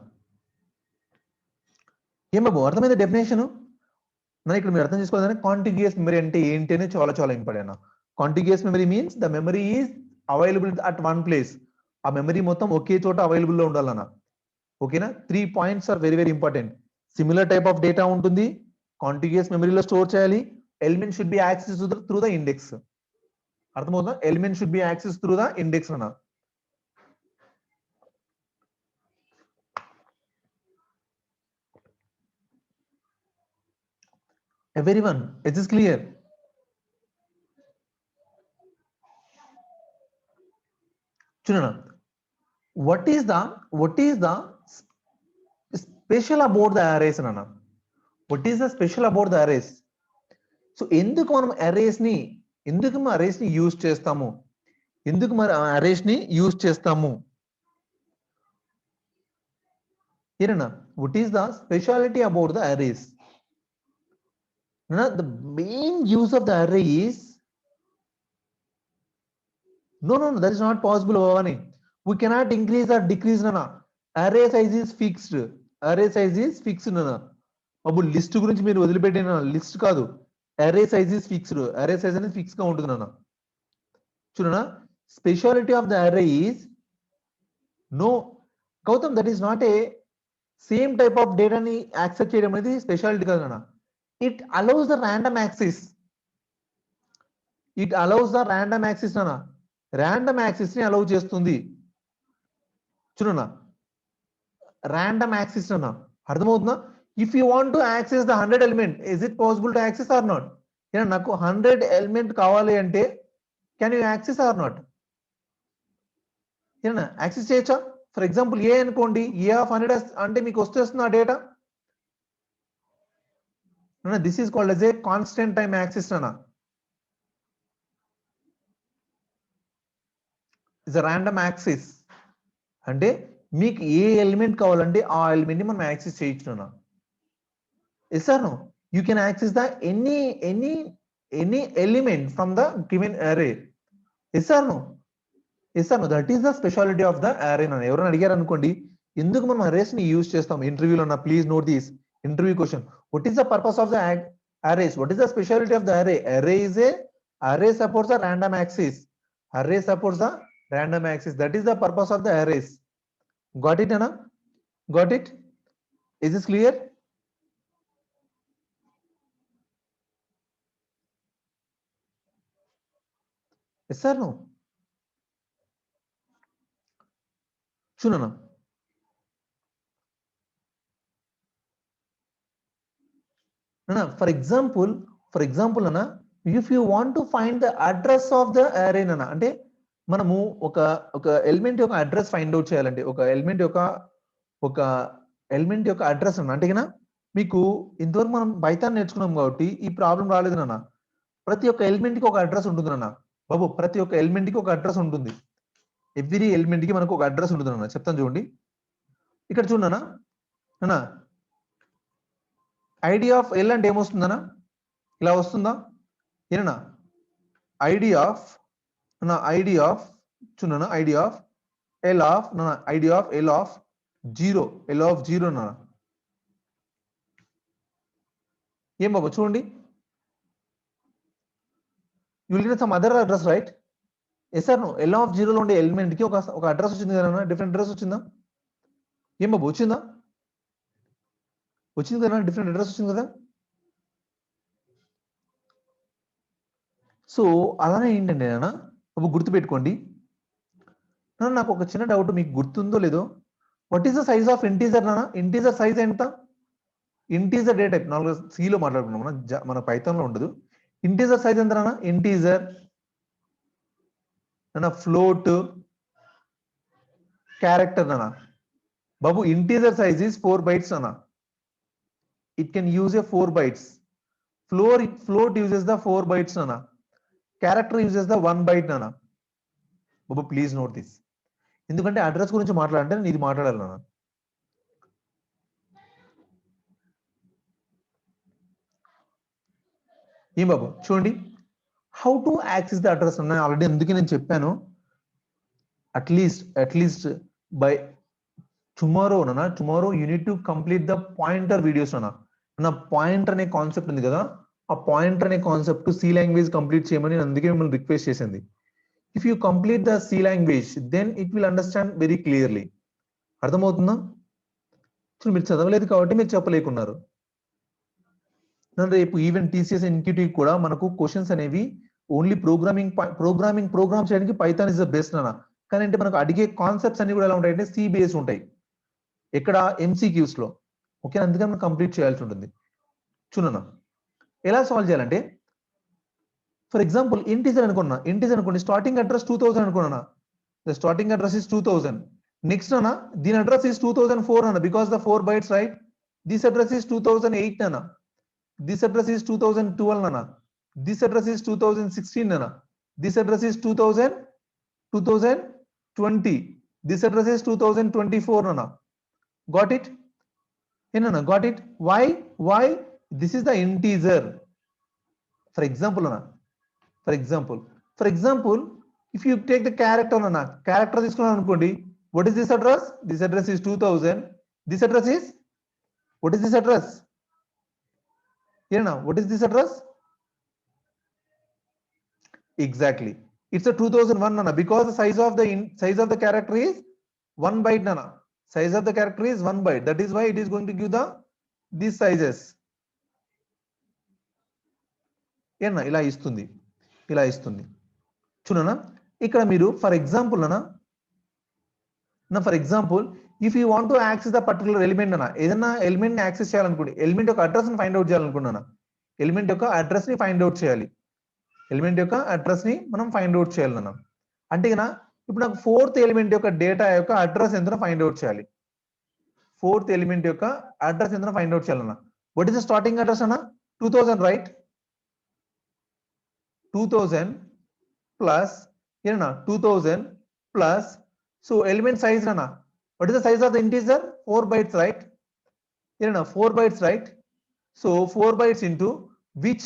ఏం బాబు, అర్థమైంది definition? నా ఇక్కడ మీరు అర్థం చేసుకోవాలని కాంటిగ్యూస్ memory అంటే ఏంటి అని చాలా చాలా important. Contiguous memory means the memory is available at one place. ఆ మెమరీ మొత్తం ఒకే చోట అవైలబుల్ లో ఉండాలన్న. ఓకేనా? 3 points are very very important. Similar type of data ఉంటుంది, కాంటిగ్యూస్ మెమరీలో స్టోర్ చేయాలి, element should be access through the index. అర్థమవుతుందా? Element should be access through the index అన్న. Everyone, is this clear? Chunana, what is the special about the arrays, Nana? What is the special about the arrays? So enduku manam arrays ni use chestamu? Enduku mar arrays ni use chestamu? Irana, what is the speciality about the arrays? Nana, the main use of the array is no, that is not possible, Bhavani. We cannot increase or decrease, Nana. Array size is fixed. Nana. Abu list gurinchi meer వదిలిపెట్టిన list కాదు. Array size is fixed. Array size అనేది fix గా ఉంటుంది నాన్న. చూడనా, speciality of the array is no, Gautam, that is not a same type of data ni access చేయడం అనేది speciality కాదు నాన్న. It allows the random access. నాన్న. ర్యాండమ్ యాక్సెస్ ని అలౌ చేస్తుంది. చూడనా, ర్యాండమ్ యాక్సెస్ అన్న. అర్థమవుతుందా? If you want to access the 100 element, is it possible to access or not? నాకు 100 ఎలిమెంట్ కావాలి అంటే can you access or not? Access చేయొచ్చా? ఫర్ ఎగ్జాంపుల్ ఏ అనుకోండి, ఏ ఆఫ్ 100 అంటే మీకు వస్తుంది ఆ డేటా. This is called as a constant time access అన్న. ఇస్ అ ర్యాండమ్ యాక్సెస్ అంటే మీకు ఏ ఎలిమెంట్ కావాలంటే ఆ ఎలిమెంట్ ని మనం యాక్సెస్ చేయొచ్చు. Yes are no? You can access the any element from the given array. Yes are no? That is the speciality of the array. నన్ను ఎవరైనా అడిగారు అనుకోండి, ఎందుకు మనం అరేస్ ని యూజ్ చేస్తాం ఇంటర్వ్యూలో? Please note this interview question. What is the purpose of the arrays? What is the speciality of the అరే? Array supports the random access. That is the purpose of the arrays. Got it, Anna? Got it? Is this clear? Yes or no? Shunana. Nana, for example, Nana, if you want to find the address of the array, Nana, అంటే మనము ఒక element యొక్క address find out చేయాలంటే, ఒక element యొక్క address అన్న అంటే కదా, మీకు ఇంతవరకు మనం పైథాన్ నేర్చుకున్నాం కాబట్టి ఈ ప్రాబ్లం రాలేదు నాన్న. ప్రతి ఒక్క ఎలిమెంట్ కి ఒక అడ్రస్ ఉంటుంది నాన్న బాబు. ప్రతి ఒక్క ఎలిమెంట్ కి ఒక అడ్రస్ ఉంటుంది. ఎవ్రీ ఎలిమెంట్ కి మనకు ఒక అడ్రస్ ఉంటుంది అన్న. చెప్తాను చూడండి. ఇక్కడ చూడనా అన్న, ఐడి ఆఫ్ ఎల్ అంటే ఏమొస్తుందన్నా, ఇలా వస్తుందా ఏనా, ఐడి ఆఫ్ నా ఐడి ఆఫ్ చూడనా, ఐడి ఆఫ్ ఎల్ ఆఫ్ నా ID of L of zero, L of zero నా ఏం బాబు చూడండి, you will get some other address right. Yes sir, L of జీరోలో ఉండే ఎలిమెంట్ కి ఒక అడ్రస్ వచ్చింది కదా, డిఫరెంట్ అడ్రస్ వచ్చిందా ఏం బాబు, వచ్చిందా, వచ్చింది కదా, డిఫరెంట్ అడ్రస్ వచ్చింది కదా. సో అలానే ఏంటంటే నాన్న, బాబు గుర్తుపెట్టుకోండి, నాకు ఒక చిన్న డౌట్, మీకు గుర్తుందో లేదో, what is the size of integer నాన్న, ఇంటీజర్ సైజ్ ఎంత, ఇంటీజర్ డేటా టైప్ నాలుగు సిలో మాట్లాడుకున్నాం మన పైథాన్ లో ఉండదు. ఇంటీజర్ సైజ్ ఎంత నాన్న, ఇంటీజర్ నాన్న, ఫ్లోట్, క్యారెక్టర్ నాన్న. బాబు ఇంటీజర్ సైజ్ ఇస్ 4 bytes నాన్న, it can use a 4 bytes. Float uses the 4 bytes nana, character uses the 1 byte nana. Babu please note this, ఎందుకంటే అడ్రస్ గురించి మాట్లాడాలంటే నేను ఇది మాట్లాడాలి నాన్న. ఏం బాబు చూడండి, how to access the address అన్న ఆల్రెడీ, అందుకే నేను చెప్పాను, అట్లీస్ట్ బై టుమారో నాన్న, tomorrow you need to complete the pointer videos నాన్న. నా పాయింటర్ అనే కాన్సెప్ట్ ఉంది కదా, ఆ పాయింటర్ అనే కాన్సెప్ట్ సి లాంగ్వేజ్ కంప్లీట్ చేయమని అందుకే మిమ్మల్ని రిక్వెస్ట్ చేసింది. If you complete the C language then it will understand very clearly. అర్థమవుతుందా, మీరు చదవలేదు కాబట్టి మీరు చెప్పలేకున్నారు. రేపు ఈవెన్ టీసీఎస్ ఎన్క్యూటీ కూడా మనకు క్వశ్చన్స్ అనేవి ఓన్లీ ప్రోగ్రామ్ చేయడానికి పైథాన్ ఇస్ ద బెస్ట్ అన్న. కానీ అంటే మనకు అడిగే కాన్సెప్ట్స్ అన్ని కూడా ఎలా ఉంటాయంటే సి బేస్ ఉంటాయి, ఎక్కడ ఎంసీక్యూస్ లో. ఓకే, అందుకని మనం కంప్లీట్ చేయాల్సి ఉంటుంది. చూడన్నా ఎలా సాల్వ్ చేయాలంటే, ఫర్ ఎగ్జాంపుల్ ఇంటీజర్ అనుకోండి, స్టార్టింగ్ అడ్రస్ 2000 అనుకున్నా, the starting address is 2000. Next అన్న దీని అడ్రస్ ఇస్ 2004 అన్న, because the 4 bytes right. This address is 2008 అన్న, this address is 2012 nana, this address is 2016 nana, this address is 2020, this address is 2024 nana. Got it nana, got it. Why this is the integer. For example nana, for example if you take the character nana, character తీసుకున్నాను అనుకోండి, what is this address, this address is 2000, this address is, what is this address, what is this address, exactly it's a 2001 nana, because the size of the character is 1 byte nana, size of the character is 1 byte, that is why it is going to give these sizes. ఇలా ఇస్తుంది చూడనా. ఇక్కడ మీరు for example for example if you want to access the particular element అన్న, ఏదైనా element ని access చేయాలనుకోండి, element యొక్క address ని ఫైండ్ అవుట్ చేయాలనుకున్నాను, ఎలిమెంట్ యొక్క అడ్రస్ ని ఫైండ్ అవుట్ చేయాలి, ఎలిమెంట్ యొక్క అడ్రస్ ని మనం ఫైండ్ అవుట్ చేయాలన్నా. అంటే ఇప్పుడు నాకు ఫోర్త్ ఎలిమెంట్ యొక్క డేటా యొక్క అడ్రస్ ఎంతనో ఫైండ్ అవుట్ చేయాలి, ఫోర్త్ ఎలిమెంట్ యొక్క అడ్రస్ ఎంతనో ఫైండ్ అవుట్ చేయాలన్నా. What is the starting address అన్న, 2000 right, 2000 plus 2000 plus, so element size అన్న, what is the size of the integer, 4 bytes right, 4 bytes right. So 4 bytes into which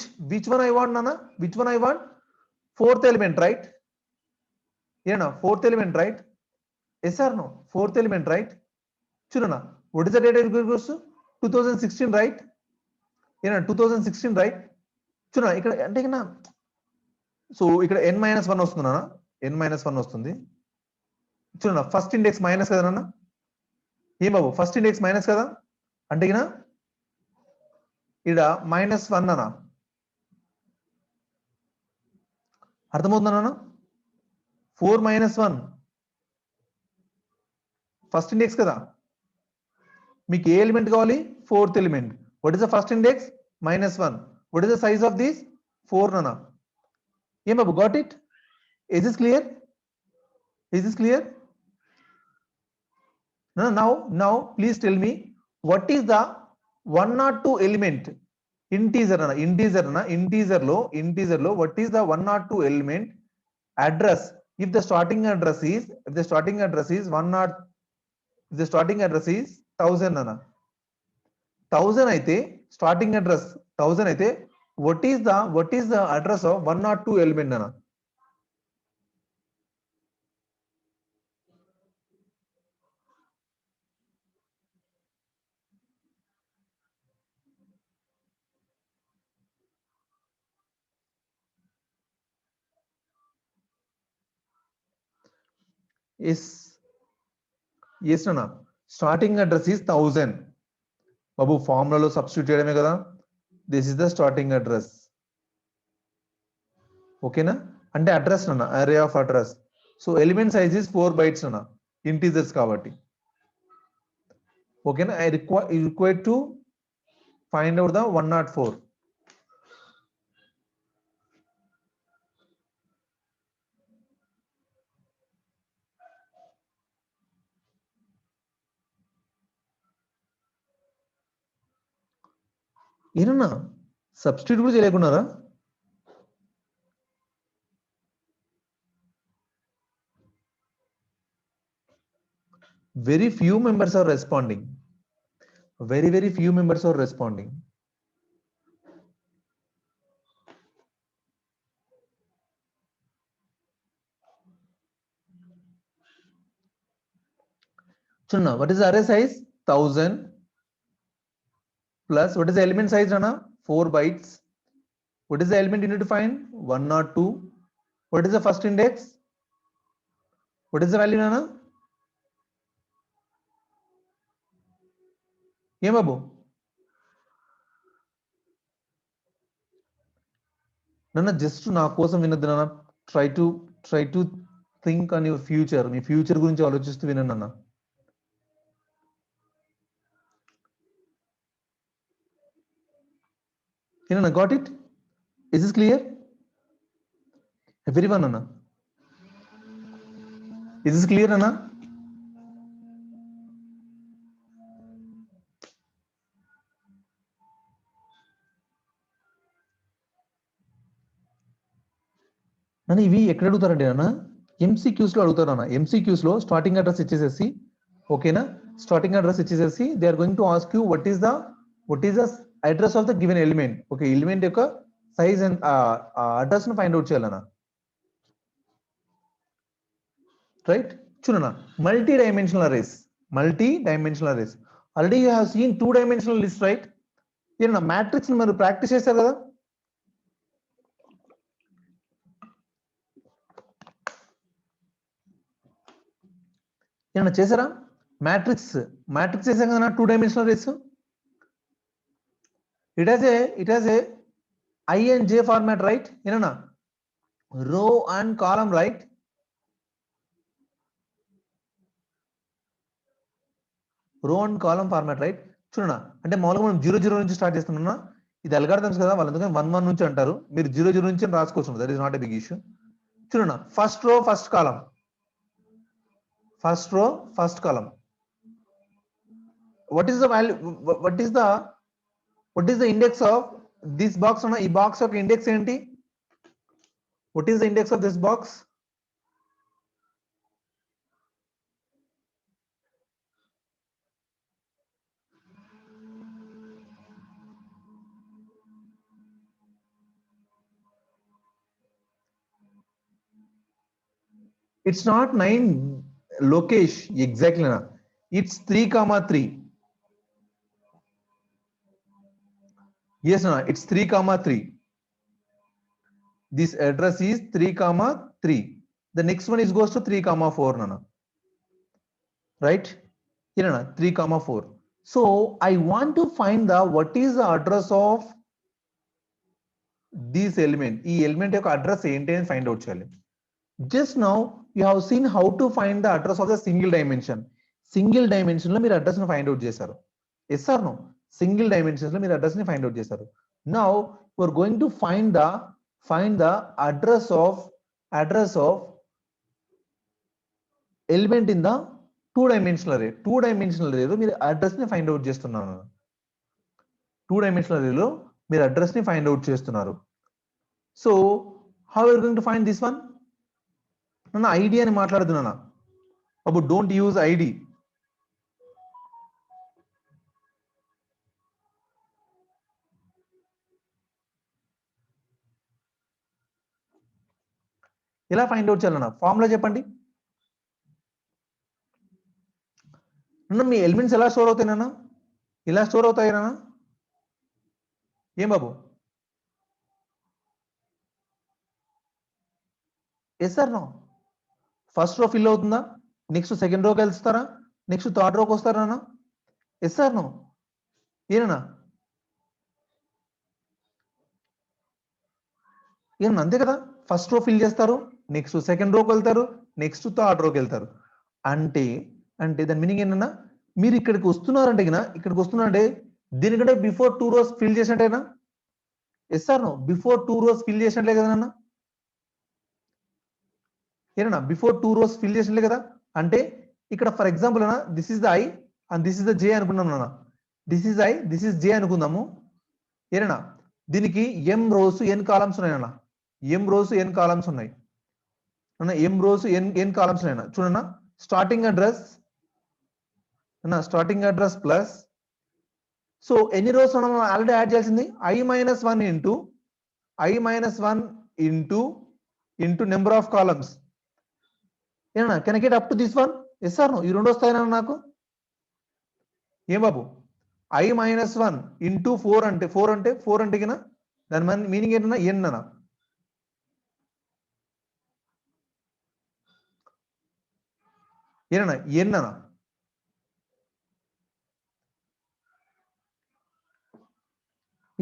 one I want nana, which one I want, fourth element right, fourth element right, yes or no, fourth element right. Chudana, what is the data equals to 2016 right, 2016 right. Chudana ikkada ante so ikkada n-1 ostundana, n-1 ostundi. చూడన్నా first index minus కదా నాన్న, ఏం బాబు first index minus కదా, అంటే ఇక్కడ -1 అన్న, అర్థమవుతుందా నాన్న, 4 - 1 ఫస్ట్ ఇండెక్స్ కదా. మీకు ఏ ఎలిమెంట్ కావాలి, fourth element. What is the first index, -1. What is the size of this, 4 నాన్న. ఏం బాబు got it, is this clear, is this clear. Now please tell me what is the 102 element, integer lo what is the 102 element address if the starting address is 1 not, if the starting address is 1000 అన్న, 1000 అయితే starting address 1000 అయితే what is the address of 102 element అన్న? yes అన్న, starting address is 1000. బాబు ఫార్ములాలో substitute చేయడమే కదా, this is the starting address. ఓకేనా, అంటే అడ్రస్ అన్న, array of address. So element size is 4 bytes అన్న, ఇంటీజర్స్ కాబట్టి. ఓకేనా, I require to find out the 104. ఏనన్నా సబ్స్టిట్యూట్ కూడా చేయలేకున్నారా? Very few members are responding. Very few members are responding. Chunna, what is the array size? 1000 plus what is the element size, Rana? 4 bytes. What is the element you need to find? 102. What is the first index? What is the value, Rana? Yeah, Babu. Nana, just to na kosam vinaddu Nana. Try to think on your future. Me future గురించి ఆలోచిస్తూ వినండి అన్న. Nana, got it? Is this clear? Everyone, Nana. Is this clear, Nana? నన్ను ఇవి ఎక్కడ అడుగుతారండి అన్న? MCQs లో అడుగుతారు అన్న. ఎంసీక్యూస్ లో స్టార్టింగ్ అడ్రస్ ఇచ్చేసేసి, ఓకేనా, స్టార్టింగ్ అడ్రస్ ఇచ్చేసేసి they are going to ask you what is the address of the given element. Okay, element యొక్క సైజ్ అండ్ అడ్రస్ ను ఫైండ్ అవుట్ చేయాలన్న. రైట్, చూడన్నా, multi dimensional arrays. Already you have seen 2 dimensional list, right? ఏమన్నా matrix ని మీరు practice చేశారు కదా? ఏమన్నా చేశారా? మ్యాట్రిక్స్ చేసాం కదా 2 dimensional arrays. It has a I and J format, right? ఏనన్నా, row and column, right? Row and column format, right? చూడన్నా, అంటే మామూలుగా మనం 0 నుంచి స్టార్ట్ చేస్తున్నా. ఇది అల్గారిథమ్స్ కదా, వాళ్ళు ఎందుకంటే 1 నుంచి అంటారు. మీరు 0 నుంచి రాసుకోవచ్చు, that is not a big issue. చూడన్నా, first row first column. what is the value, what is the index of this box అన్న? ఈ బాక్స్ యొక్క ఇండెక్స్ ఏంటి? what is the index of this box? It's not 9, Lokesh, exactly na. It's 3, 3. Yes, na, it's 3, 3. This address is 3, 3. The next one is goes to 3, 4, nana. Right? Here, na, 3, 4. So I want to find the what is the address of this element. ఈ element యొక్క address ఏంటి అని find out చేయాలి. Just now you have seen how to find the address of the single dimension. Single dimension లో మీరు address ని find out చేశారు. Yes are no? Single dimensions లో మీరు అడ్రస్ ని ఫైండ్ అవుట్ చేశారు. Now you are going to find the address of element in the 2 dimensional array. 2 dimensional array లో మీరు అడ్రస్ ని ఫైండ్ అవుట్ చేస్తున్నారు. 2 dimensional array లో మీరు అడ్రస్ ని ఫైండ్ అవుట్ చేస్తున్నారు. So how are you going to find this one? నన్ను ID అని మాట్లాడుతున్నా బాబు, డోంట్ యూజ్ ఐడి. ఎలా ఫైండ్ అవుట్ చేయాలన్నా ఫార్ములా చెప్పండి. మీ ఎలిమెంట్స్ ఎలా స్టోర్ అవుతాయి నాన్న? ఇలా స్టోర్ అవుతాయి నాన్న? ఏం బాబు? Yes are no? First row fill అవుతుందా? నెక్స్ట్ సెకండ్ రోకి వెళ్తారా? నెక్స్ట్ థర్డ్ రోకి వస్తారా నాన్న? Yes are no? ఏనా? ఏమన్నా అంతే కదా? ఫస్ట్ రో ఫిల్ చేస్తారు, నెక్స్ట్ సెకండ్ రోకి వెళ్తారు, నెక్స్ట్ థర్డ్ రోకి వెళ్తారు. అంటే అంటే దాని మీనింగ్ ఏంటన్నా, మీరు ఇక్కడికి వస్తున్నారంటే ఇక్కడికి వస్తున్నారంటే దీనికంటే బిఫోర్ 2 రోస్ ఫిల్ చేసినట్టేనా? Yes are no? Before 2 rows fill చేసినట్లే కదా నాన్న? ఏనా? బిఫోర్ 2 రోస్ ఫిల్ చేసినట్లే కదా? అంటే ఇక్కడ ఫర్ ఎగ్జాంపుల్ అన్న, this is the I and this is the J అనుకున్నాం నాన్న. This is I, this is J అనుకుందాము. ఏనా? దీనికి ఎం రోస్ ఎన్ కాలమ్స్ ఉన్నాయి అన్న. ఎం రోస్ ఎన్ కాలమ్స్ ఉన్నాయి అన్న. ఎం రోస్ ఎన్ కాలమ్స్ ఉన్నాయి అన్న. చూడన్నా, స్టార్టింగ్ అడ్రస్ అన్న, స్టార్టింగ్ అడ్రస్ ప్లస్, సో ఎన్ని రోస్ మనం ఆల్రెడీ యాడ్ చేయాల్సింది i-1 into i-1 into number of columns. ఏనా? Can I get up to this one? Yes are no? ఈ రెండు వస్తాయన్నా నాకు. ఏం బాబు? i-1 ఇంటూ 4 అంటే 4 అంటే కినా దాని మీనింగ్ ఏంటన్నా? ఎన్ అన్న. ఏనా? ఎన్ అన్న.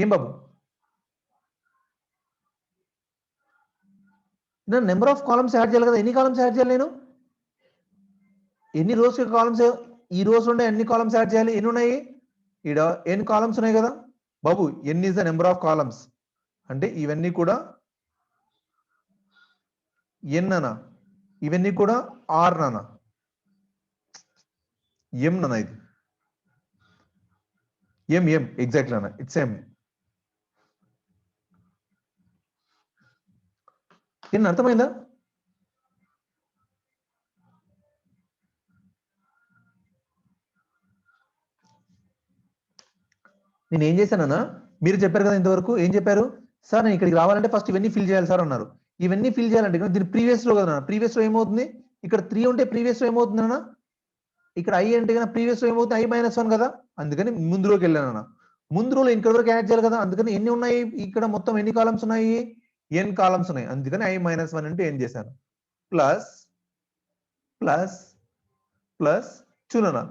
ఏం బాబు? నేను నెంబర్ ఆఫ్ కాలమ్స్ యాడ్ చేయాలి కదా. ఎన్ని కాలమ్స్ యాడ్ చేయాలి నేను? ఎన్ని రోస్ కాలమ్స్? ఈ రోస్ ఉండే ఎన్ని కాలమ్స్ యాడ్ చేయాలి? ఎన్ని ఉన్నాయి? ఈడ ఎన్ కాలమ్స్ ఉన్నాయి కదా బాబు. N is the number of columns అంటే ఇవన్నీ కూడా ఎన్ అన్న, ఇవన్నీ కూడా ఆర్ నాన్న, ఎం నాన్న. ఇది ఎం ఎగ్జాక్ట్లీ అన్న, ఇట్స్ ఎం. ఎన్ అర్థమైందా? నేను ఏం చేశానన్నా, మీరు చెప్పారు కదా ఇంతవరకు, ఏం చెప్పారు సార్? నేను ఇక్కడికి రావాలంటే ఫస్ట్ ఇవన్నీ ఫిల్ చేయాలి సార్ అన్నారు. ఇవన్నీ ఫిల్ చేయాలంటే దీని ప్రీవియస్ లో కదా, ప్రీవియస్ లో ఏమవుతుంది? ఇక్కడ 3 ఉంటే ప్రీవియస్ లో ఏమవుతుంది అన్న? ఇక్కడ ఐ అంటే కదా ప్రీవియస్ లో ఏమవుతుంది? i-1 కదా. అందుకని ముందు రోకి వెళ్ళాను. ముందు రోలో ఇక్కడ వరకు యాడ్ చేయాలి కదా. అందుకని ఎన్ని ఉన్నాయి ఇక్కడ? మొత్తం ఎన్ని కాలమ్స్ ఉన్నాయి? ఎన్ కాలమ్స్ ఉన్నాయి. అందుకని i-1 అంటే ఏం చేశాను? ప్లస్ ప్లస్ ప్లస్ చూడనా.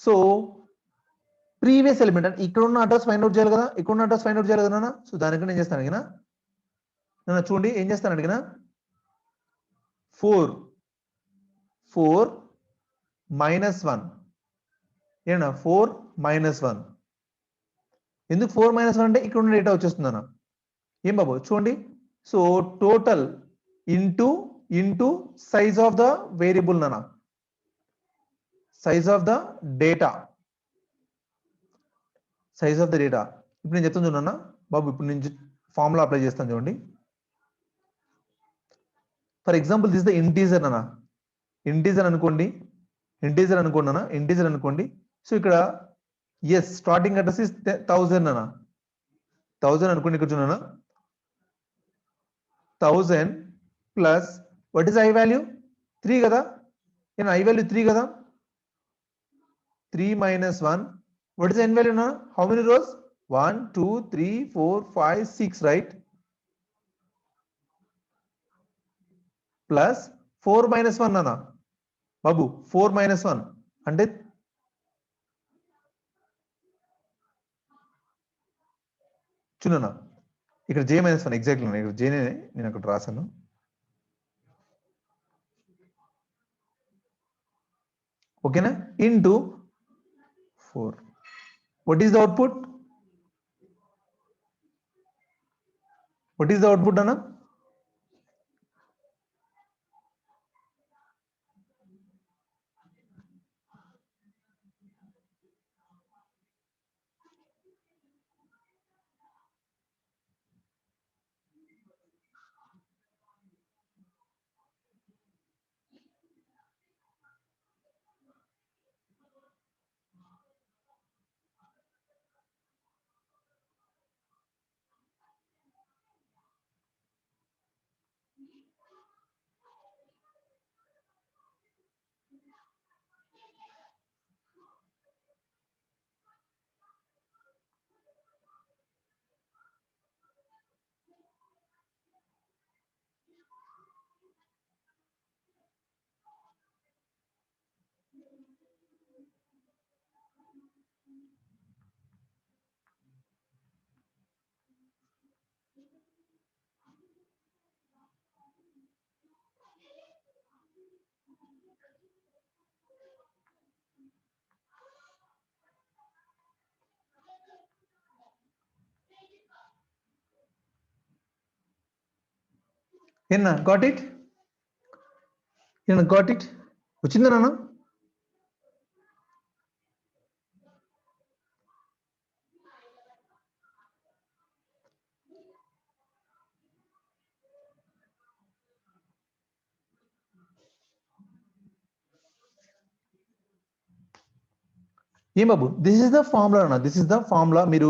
సో ప్రీవియస్ ఎలిమెంట్ అంటే ఇక్కడ ఉన్న అడ్రస్ ఫైండ్ అవుట్ చేయాలి కదా. ఇక్కడ ఉన్న అడ్రస్ ఫైండ్ అవుట్ చేయాలి కదా. సో దానికి నేను చేస్తాను అడిగినా చూడండి ఏం చేస్తాను అడిగినా 4 -1 ఏనా? 4 -1 ఎందుకు 4 -1 అంటే ఇక్కడ ఉన్న డేటా వచ్చేస్తుంది అన్న. ఏం బాబు చూడండి. So total into size of the variable నాన్న, size of the data, size of the data. ఇప్పుడు నేను చెప్తాను చూడన్నా బాబు. ఇప్పుడు నేను ఫార్ములా అప్లై చేస్తాను చూడండి. For example this the integer అన్న, ఇంటీజర్ అనుకోండి, ఇంటీజర్ అనుకోండి అన్న, ఇంటీజర్ అనుకోండి. సో ఇక్కడ ఎస్ స్టార్టింగ్ అడ్రస్ ఇస్ 1000 అన్న, 1000 అనుకోండి. ఇక్కడ చూడన్నా 1000 plus what is I value? 3 కదా. నేను ఐ వాల్యూ 3 కదా. 3 -1 what is the n value now? How many rows? 1 2 3 4 5 6 right? Plus 4 -1 nana babu. 4 -1 అంటే చూడనా ఇక్కడ j -1 ఎగ్జాక్ట్లీ ఇక్కడ j నే నేను అక్కడ రాసాను. ఓకేనా? Into 4. what is the output? what is the output అన్న? ఏనా గాట్ ఇట్? ఏనా గాట్ ఇట్? వచ్చిందా నాన్న? ఏం బాబు, దిస్ ఇస్ ద ఫార్ములా అన్న, దిస్ ఇస్ ద ఫార్ములా. మీరు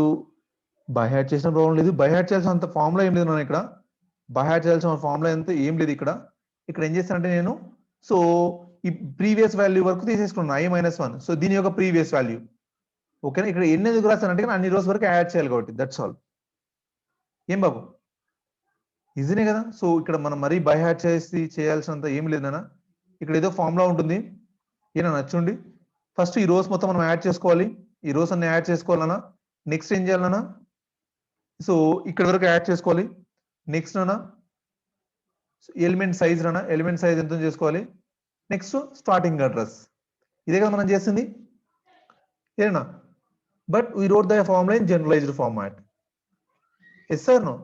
బై హ్యాట్ చేసిన ప్రాబ్లం లేదు, బై హ్యాట్ చేయాల్సినంత ఫార్ములా ఏం లేదు నాన్న ఇక్కడ. బై హ్యాట్ చేయాల్సిన ఫార్ములా ఎంత ఏం లేదు ఇక్కడ. ఇక్కడ ఏం చేస్తానంటే నేను, సో ఈ ప్రీవియస్ వాల్యూ వరకు తీసేసుకున్నాను i-1. సో దీని యొక్క ప్రీవియస్ వాల్యూ. ఓకేనా? ఇక్కడ ఎన్ని ఎందుకు రాస్తానంటే అన్ని రోజు వరకు యాడ్ చేయాలి కాబట్టి, దట్స్ ఆల్. ఏం బాబు, ఈజీనే కదా? సో ఇక్కడ మనం మరీ బై హ్యాట్ చేయాల్సినంత ఏం లేదన్నా. ఇక్కడ ఏదో ఫార్ములా ఉంటుంది, ఏనా నచ్చుండి. ఫస్ట్ ఈ రోస్ మొత్తం మనం యాడ్ చేసుకోవాలి, ఈ రోస్ అన్ని యాడ్ చేసుకోవాలన్నా. నెక్స్ట్ ఏం చేయాలన్నా, సో ఇక్కడ వరకు యాడ్ చేసుకోవాలి. నెక్స్ట్ అన్నా ఎలిమెంట్ సైజ్ అన్నా, ఎలిమెంట్ సైజ్ ఎంత చేసుకోవాలి. నెక్స్ట్ స్టార్టింగ్ అడ్రస్, ఇదే కదా మనం చేసింది, ఏనా? But we wrote the formula in generalised format. Yes sir no?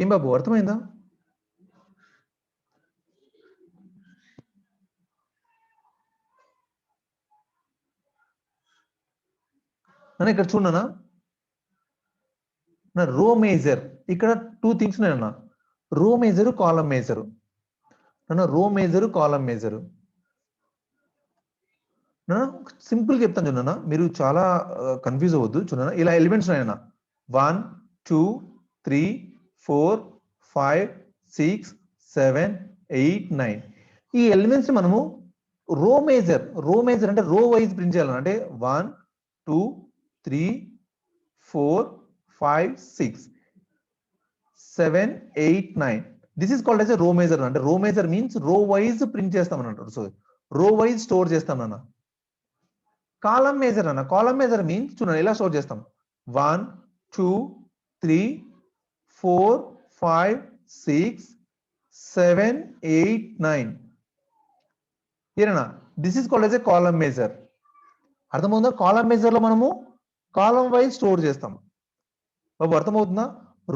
ఏం బాబు, అర్థమైందా? అన్న ఇక్కడ చూడనా, నా రో మేజర్ ఇక్కడ 2 థింగ్స్ ఉన్నాయన్న, రో మేజరు, కాలం మేజరు. అన్న రో మేజరు, కాలం మేజరు. సింపుల్ గా చెప్తాను చూడన్నా, మీరు చాలా కన్ఫ్యూజ్ అవ్వద్దు. చూడన్నా, ఇలా ఎలిమెంట్స్ ఉన్నాయన్న, 1 2 3 4 5 6 7 8 9. ఈ ఎలిమెంట్స్ మనము రో మేజర్ అంటే రో వైజ్ ప్రింట్ చేయాలన్న. అంటే 1 2 3 4 5 6 7 8 9. This is called as a రో మేజర్. అంటే రో మేజర్ మీన్స్ రో వైజ్ ప్రింట్ చేస్తాం అన్నట్టు. సో రో వైజ్ స్టోర్ చేస్తాం అన్న. కాలం మేజర్ అన్న, కాలం మేజర్ మీన్స్ చూడండి ఎలా స్టోర్ చేస్తాం, 1 2 3 4 5 6 7 8 9. ఏనా? This is called as a column major. అర్థమవుతుందా? కాలం మేజర్ లో మనము కాలం వైజ్ స్టోర్ చేస్తాం బాబు. అర్థమవుతుందా?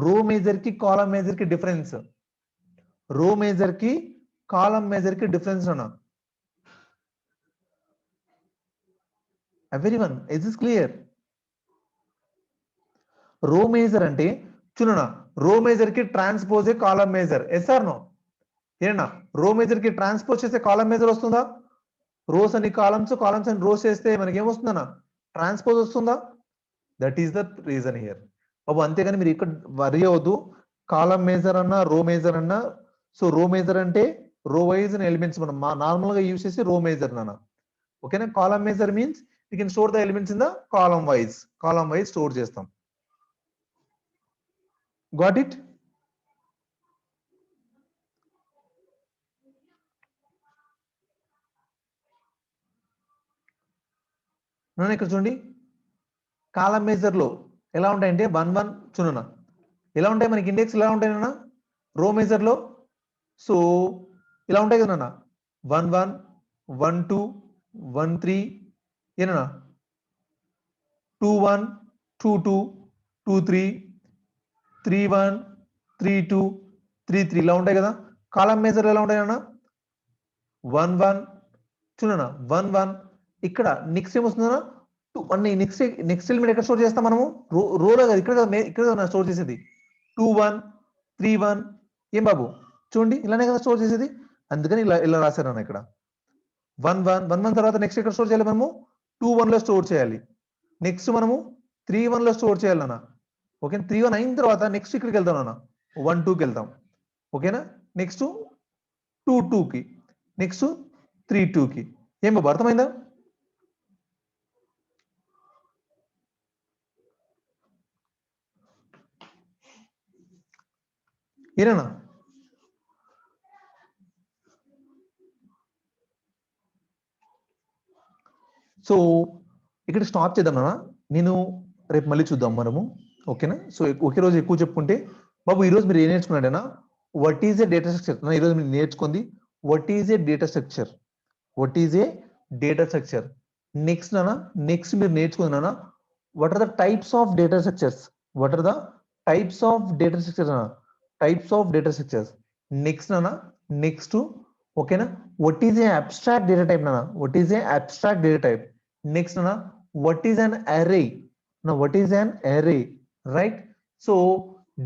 రో మేజర్ కి కాలం మేజర్ కి డిఫరెన్స్, రో మేజర్ కి కాలం మేజర్ కి డిఫరెన్స్ అన్న. Everyone, is this clear? Row major అంటే చూడనా, రో మేజర్ కి ట్రాన్స్పోజ్ ఏ కాలం మేజర్. ఎస్ ఆర్ నో? ఏనా? రో మేజర్ కి ట్రాన్స్పోజ్ చేస్తే కాలం మేజర్ వస్తుందా? రోస్ అని కాలమ్స్, కాలమ్స్ అని రోస్ చేస్తే మనకి ఏమొస్తుందన్నా, ట్రాన్స్పోజ్ వస్తుందా? That is the reason here బాబు. అంతేగాని మీరు ఇక్కడ వరి అవ్వద్దు. కాలం మేజర్ అన్నా, రో మేజర్ అన్నా, సో రో మేజర్ అంటే రో వైజ్ ఎలిమెంట్స్ మనం నార్మల్ గా యూస్ చేసి రో మేజర్ నాన్న. ఓకేనా? Column major means you can store the elements in the column wise store చేస్తాం. Got it? నన్ను ఇక్కడ చూడండి, కాలం మేజర్ లో ఎలా ఉంటాయంటే 1 1 చూడనా, ఎలా ఉంటాయి మనకి ఇండెక్స్ ఎలా ఉంటాయి నాన్న రో మేజర్ లో. సో ఇలా ఉంటాయి కదా నాన్న, 1 1 1 2 1 3, ఏనా 2 1 2 2 2 3 3 1 3 2 3 3 ఇలా ఉంటాయి కదా. కాలం మేజర్ ఎలా ఉంటాయి అన్న, 1 1 చూడనా 1 1. ఇక్కడ నెక్స్ట్ ఏమొస్తుందన్నా, 2 1. నెక్స్ట్ ఎలిమెంట్ ఎక్కడ స్టోర్ చేస్తాం మనము, రోలో కదా, ఇక్కడ స్టోర్ చేసేది 2 1 3 1. ఏం బాబు చూడండి, ఇలానే కదా స్టోర్ చేసేది. అందుకని ఇలా రాశాను ఇక్కడ 1 1 1 1 తర్వాత నెక్స్ట్ ఎక్కడ స్టోర్ చేయాలి మనము, 2 1 లో స్టోర్ చేయాలి. నెక్స్ట్ మనము 3 1 లో స్టోర్ చేయాలన్నా. ఓకే, 3 1 అయిన తర్వాత నెక్స్ట్ ఇక్కడికి వెళ్తాం అన్న, 1 2కి వెళ్తాం. ఓకేనా? నెక్స్ట్ 2 2కి, నెక్స్ట్ 3 2కి. ఏం బాబు అర్థమైందా? ఏనా? సో ఇక్కడ స్టాప్ చేద్దాం అన్న. నేను రేపు మళ్ళీ చూద్దాం మనము. ఓకేనా? సో ఒకే రోజు ఎక్కువ చెప్పుకుంటే బాబు, ఈరోజు మీరు ఏం నేర్చుకున్నాడేనా, what is a data structure. ఈరోజు మీరు నేర్చుకుంది what is a data structure, what is a data structure. Next మీరు నేర్చుకున్నానా, what are the types of data structures, what are the types of data structures అన్న, types of data structures. Next అన్న, next ఓకేనా, what is a abstract data type అన్న, what is a abstract data type. Next అన్న, what is an array. Now what is an array, right? So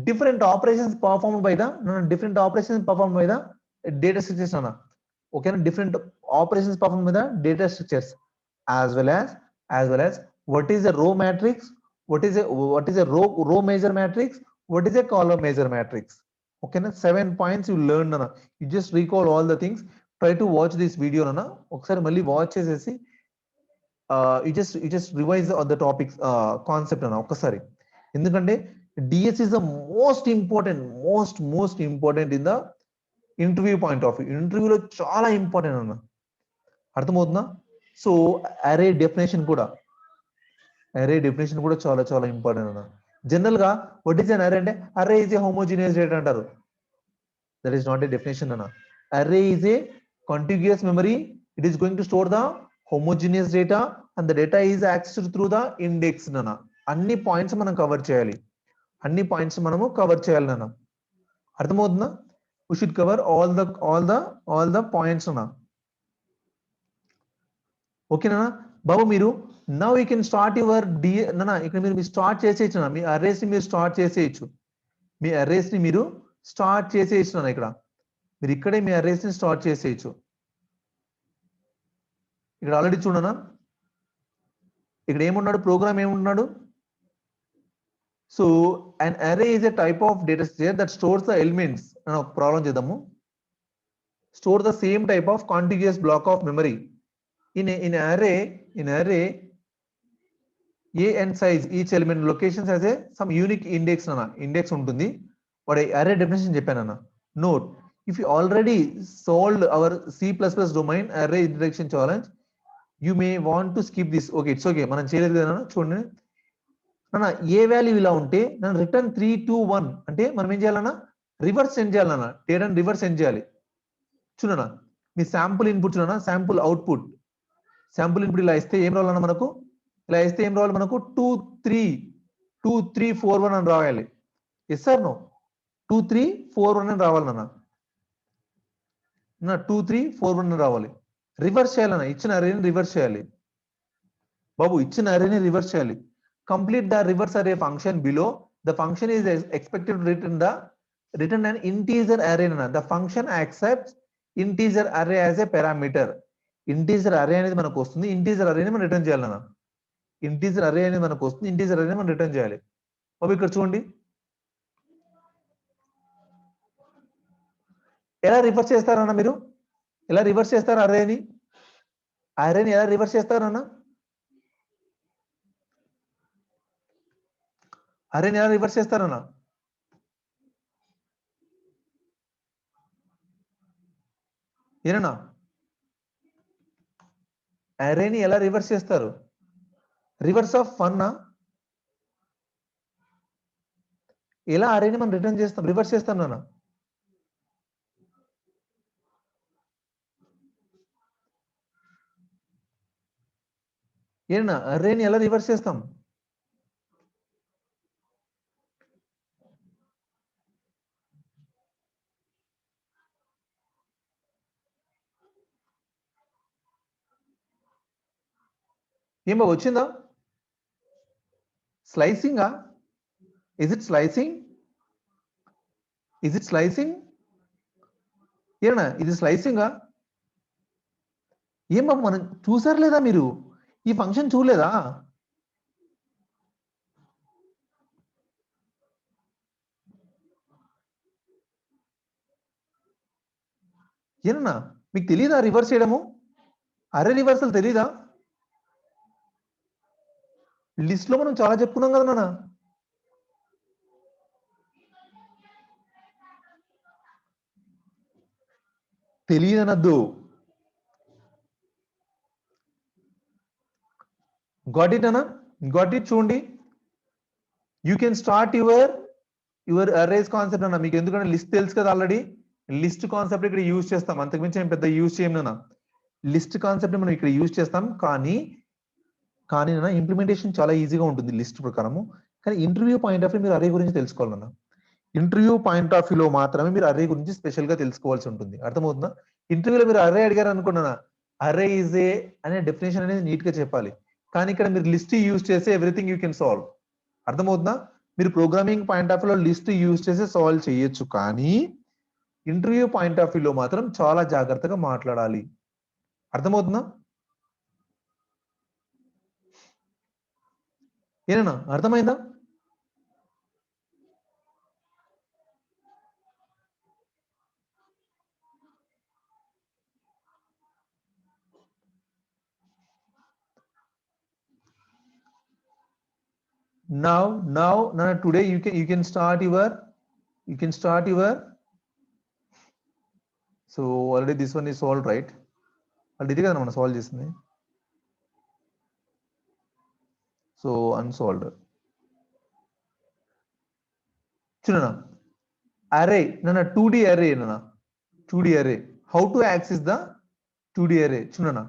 different operations performed by the data structures అన్న, ఓకేనా, different operations performed by the data structures, as well as what is a row matrix, what is a row measure matrix, what is a column measure matrix. Okay na, 7 points you learned na, you just recall all the things. Try to watch this video na, ఒకసారి మళ్ళీ watch చేసేసి you just revise the topics concept na ఒక్కసారి, ఎందుకంటే DS is the most important in the interview point of view. ఇంటర్వ్యూలో చాలా important అన్న, అర్థమవుతుందా? So అరే డెఫినేషన్ కూడా చాలా ఇంపార్టెంట్ అన్న. జనరల్ గా వాట్ ఈస్ అన్ అరే అంటే, అరే ఈజ్ ఏ హోమోజీనియస్ డేటా అంటారు. That is not a definition అన్న. అరే is a contiguous memory. It is going to store the homogeneous data and the data is accessed through the index అన్న. అన్ని points మనం cover చేయాలి, అన్న. అర్థమవుతుందా? we should cover all the points అన్న. ఓకేనా బాబు? మీరు now you can start your ఇక్కడ మీరు స్టార్ట్ చేసేయచ్చు, మీ అర్రేస్ ని మీరు స్టార్ట్ చేసేయచ్చు, ఇక్కడ మీరు ఇక్కడే మీ అర్రేస్ ని స్టార్ట్ చేసేయచ్చు. ఇక్కడ ఆల్రెడీ చూడనా, ఇక్కడ ఏమున్నాడు, ప్రోగ్రామ్ ఏమున్నాడు. So an array is a type of data structure that stores the elements. ఒక ప్రాబ్లం చేద్దాము. Store the same type of contiguous block of memory in array a and size each element locations has a some unique index అన్న, index ఉంటుంది. వాడు array definition చెప్పాను అన్న. Note, if you already solved our C++ domain array introduction challenge, you may want to skip this. Okay, it's okay, మనం చేయలేదు కదా చూడండి అన్న. ఏ వాల్యూ ఇలా ఉంటే నన్ను రిటర్న్ 3 2 1 అంటే మనం ఏం చేయాలన్నా, రివర్స్ సెండ్ చేయాలన్న, డేటాను రివర్స్ సెండ్ చేయాలి. చూడనా, మీ శాంపుల్ ఇన్పుట్ చూడనా, శాంపుల్ అవుట్పుట్, శాంపుల్ ఇన్పుట్ ఇలా ఇస్తే ఏం రావాలన్నా మనకు, 2 3 4 1 అని రావాలి. ఎస్ సార్ నో, 2 3 4 1 అని రావాలన్నా, 2 3 4 1 అని రావాలి. రివర్స్ చేయాలన్నా, ఇచ్చిన అరేని రివర్స్ చేయాలి బాబు, రివర్స్ చేయాలి. Complete the reverse array function below. The function is expected to return an integer array. The function accepts integer array as a parameter. Integer array అనేది మనకు వస్తుంది, integer array ని మనం రిటర్న్ చేయాలన్నా, integer array అనేది మనకు వస్తుంది, integer array ని మనం రిటర్న్ చేయాలి. బాబు ఇక్కడ చూడండి ఎలా రివర్స్ చేస్తారన్నా, మీరు ఎలా రివర్స్ చేస్తారు అరేని ఎలా రివర్స్ చేస్తారన్నా, అరేని ఎలా రివర్స్ చేస్తారన్నా? ఏనా అరేని ఎలా రివర్స్ చేస్తారు? రివర్స్ ఆఫ్ 1 ఎలా అరేని మనం రిటర్న్ చేస్తాం, రివర్స్ చేస్తాం నాన్న? ఏనా అరేని ఎలా రివర్స్ చేస్తాం? ఏమో వచ్చిందా? స్లైసింగా? Is it slicing? ఏనా ఇది స్లైసింగా? ఏం బాబు మనం చూసారు లేదా, మీరు ఈ ఫంక్షన్ చూడలేదా? ఏనా మీకు తెలియదా రివర్స్ చేయడము? అరే రివర్సల్ తెలీదా? లిస్ట్ లో మనం చాలా చెప్పుకున్నాం కదా నాన్న. తెలియదనద్దు. గాట్ ఇట్ అన్న, గాట్ ఇట్. చూడండి, you can start your arrays concept అన్న. మీకు ఎందుకంటే లిస్ట్ తెలుసు కదా ఆల్రెడీ, లిస్ట్ కాన్సెప్ట్ ఇక్కడ యూజ్ చేస్తాం, అంతకుమించి ఏం పెద్ద యూజ్ చేయను. లిస్ట్ కాన్సెప్ట్ మనం ఇక్కడ యూజ్ చేస్తాం, కానీ ఇంప్లిమెంటేషన్ చాలా ఈజీగా ఉంటుంది లిస్ట్ ప్రకారము. కానీ ఇంటర్వ్యూ పాయింట్ ఆఫ్ వ్యూ మీరు అరే గురించి తెలుసుకోవాలన్నా. ఇంటర్వ్యూ పాయింట్ ఆఫ్ వ్యూలో మాత్రమే మీరు అరే గురించి స్పెషల్ గా తెలుసుకోవాల్సి ఉంటుంది. అర్థమవుతుందా? ఇంటర్వ్యూలో మీరు అరే అడిగారు అనుకున్నానా, అరే ఈజ్ ఏ అనే డెఫినేషన్ అనేది నీట్ గా చెప్పాలి. కానీ ఇక్కడ మీరు లిస్ట్ యూజ్ చేసి ఎవ్రీథింగ్ యూ కెన్ సాల్వ్. అర్థమవుతుందా? మీరు ప్రోగ్రామింగ్ పాయింట్ ఆఫ్ వ్యూలో లిస్ట్ యూజ్ చేసి సాల్వ్ చేయొచ్చు, కానీ ఇంటర్వ్యూ పాయింట్ ఆఫ్ వ్యూలో మాత్రం చాలా జాగ్రత్తగా మాట్లాడాలి. అర్థమవుతుందా? ఏనా అర్థమైందా? Now today you can start your so already this one is solved, right? Already కదా మనం సాల్వ్ చేసింది. So unsolved. చూడనా array నన్న 2D array నన్న 2D array how to access the 2D array చూడనా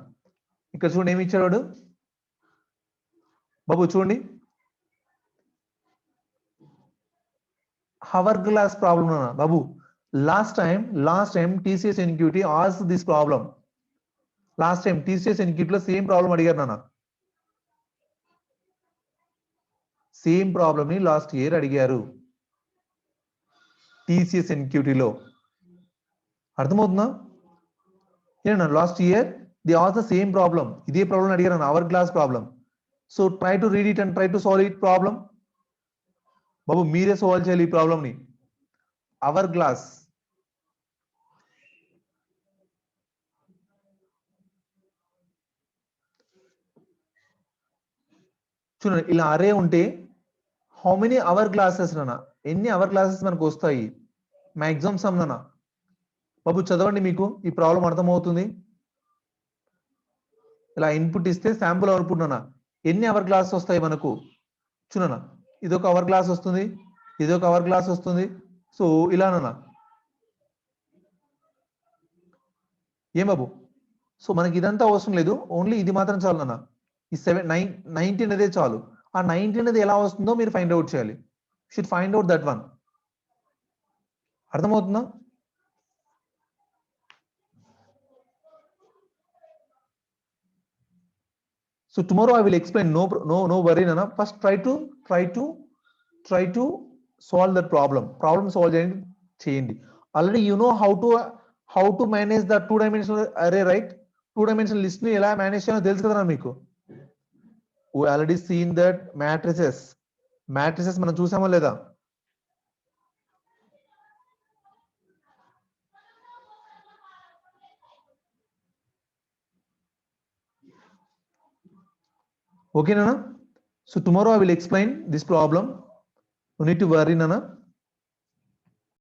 ఇక్కడ చూడండి ఏమి ఇచ్చాడు బాబు చూడండి hourglass problem నన్న బాబు last time TCS NQT asked this problem. Last time TCS NQT లో సేమ్ ప్రాబ్లం అడిగారు నాన్న. సేమ్ ప్రాబ్లం ని లాస్ట్ ఇయర్ అడిగారు TCS NQT లో. అర్థమవుతుందా? ఏనా last year they also the same problem. ఇదే ప్రాబ్లం అడిగారు hour glass problem. So try to read it and try to solve it problem. బాబు మీరే సాల్వ్ చేయాలి ఈ ప్రాబ్లం ని. అవర్ గ్లాస్ చూడండి ఇలా అరే ఉంటే హౌ మెనీ అవర్ గ్లాసెస్ నానా, ఎన్ని అవర్ గ్లాసెస్ మనకు వస్తాయి మాక్సిమం సమ్ నానా. బాబు చదవండి, మీకు ఈ ప్రాబ్లం అర్థమవుతుంది. ఇలా ఇన్పుట్ ఇస్తే శాంపుల్ అవుట్పుట్ నానా ఎన్ని అవర్ గ్లాస్ వస్తాయి మనకు చూడనా. ఇదొక అవర్ గ్లాస్ వస్తుంది, ఇదొక అవర్ గ్లాస్ వస్తుంది. సో ఇలా నానా ఏం బాబు. సో మనకి ఇదంతా అవసరం లేదు, ఓన్లీ ఇది మాత్రం చాలు నాన్న. ఈ 90 అనేది చాలు. ఆ 90 అనేది ఎలా వస్తుందో మీరు ఫైండ్ అవుట్ చేయాలి. Should find out that one. అర్థమవుతుందా? So tomorrow I will explain. No worry నాన్న. First try to solve that problem solve చేయండి. Already you know how to manage the 2 dimensional array, right? 2 dimensional list ని ఎలా manage చేయాలో తెలుసు కదా మీకు. we already seen that matrices మనం చూసామా లేదా? Okay nana. So tomorrow I will explain this problem. No need to worry nana.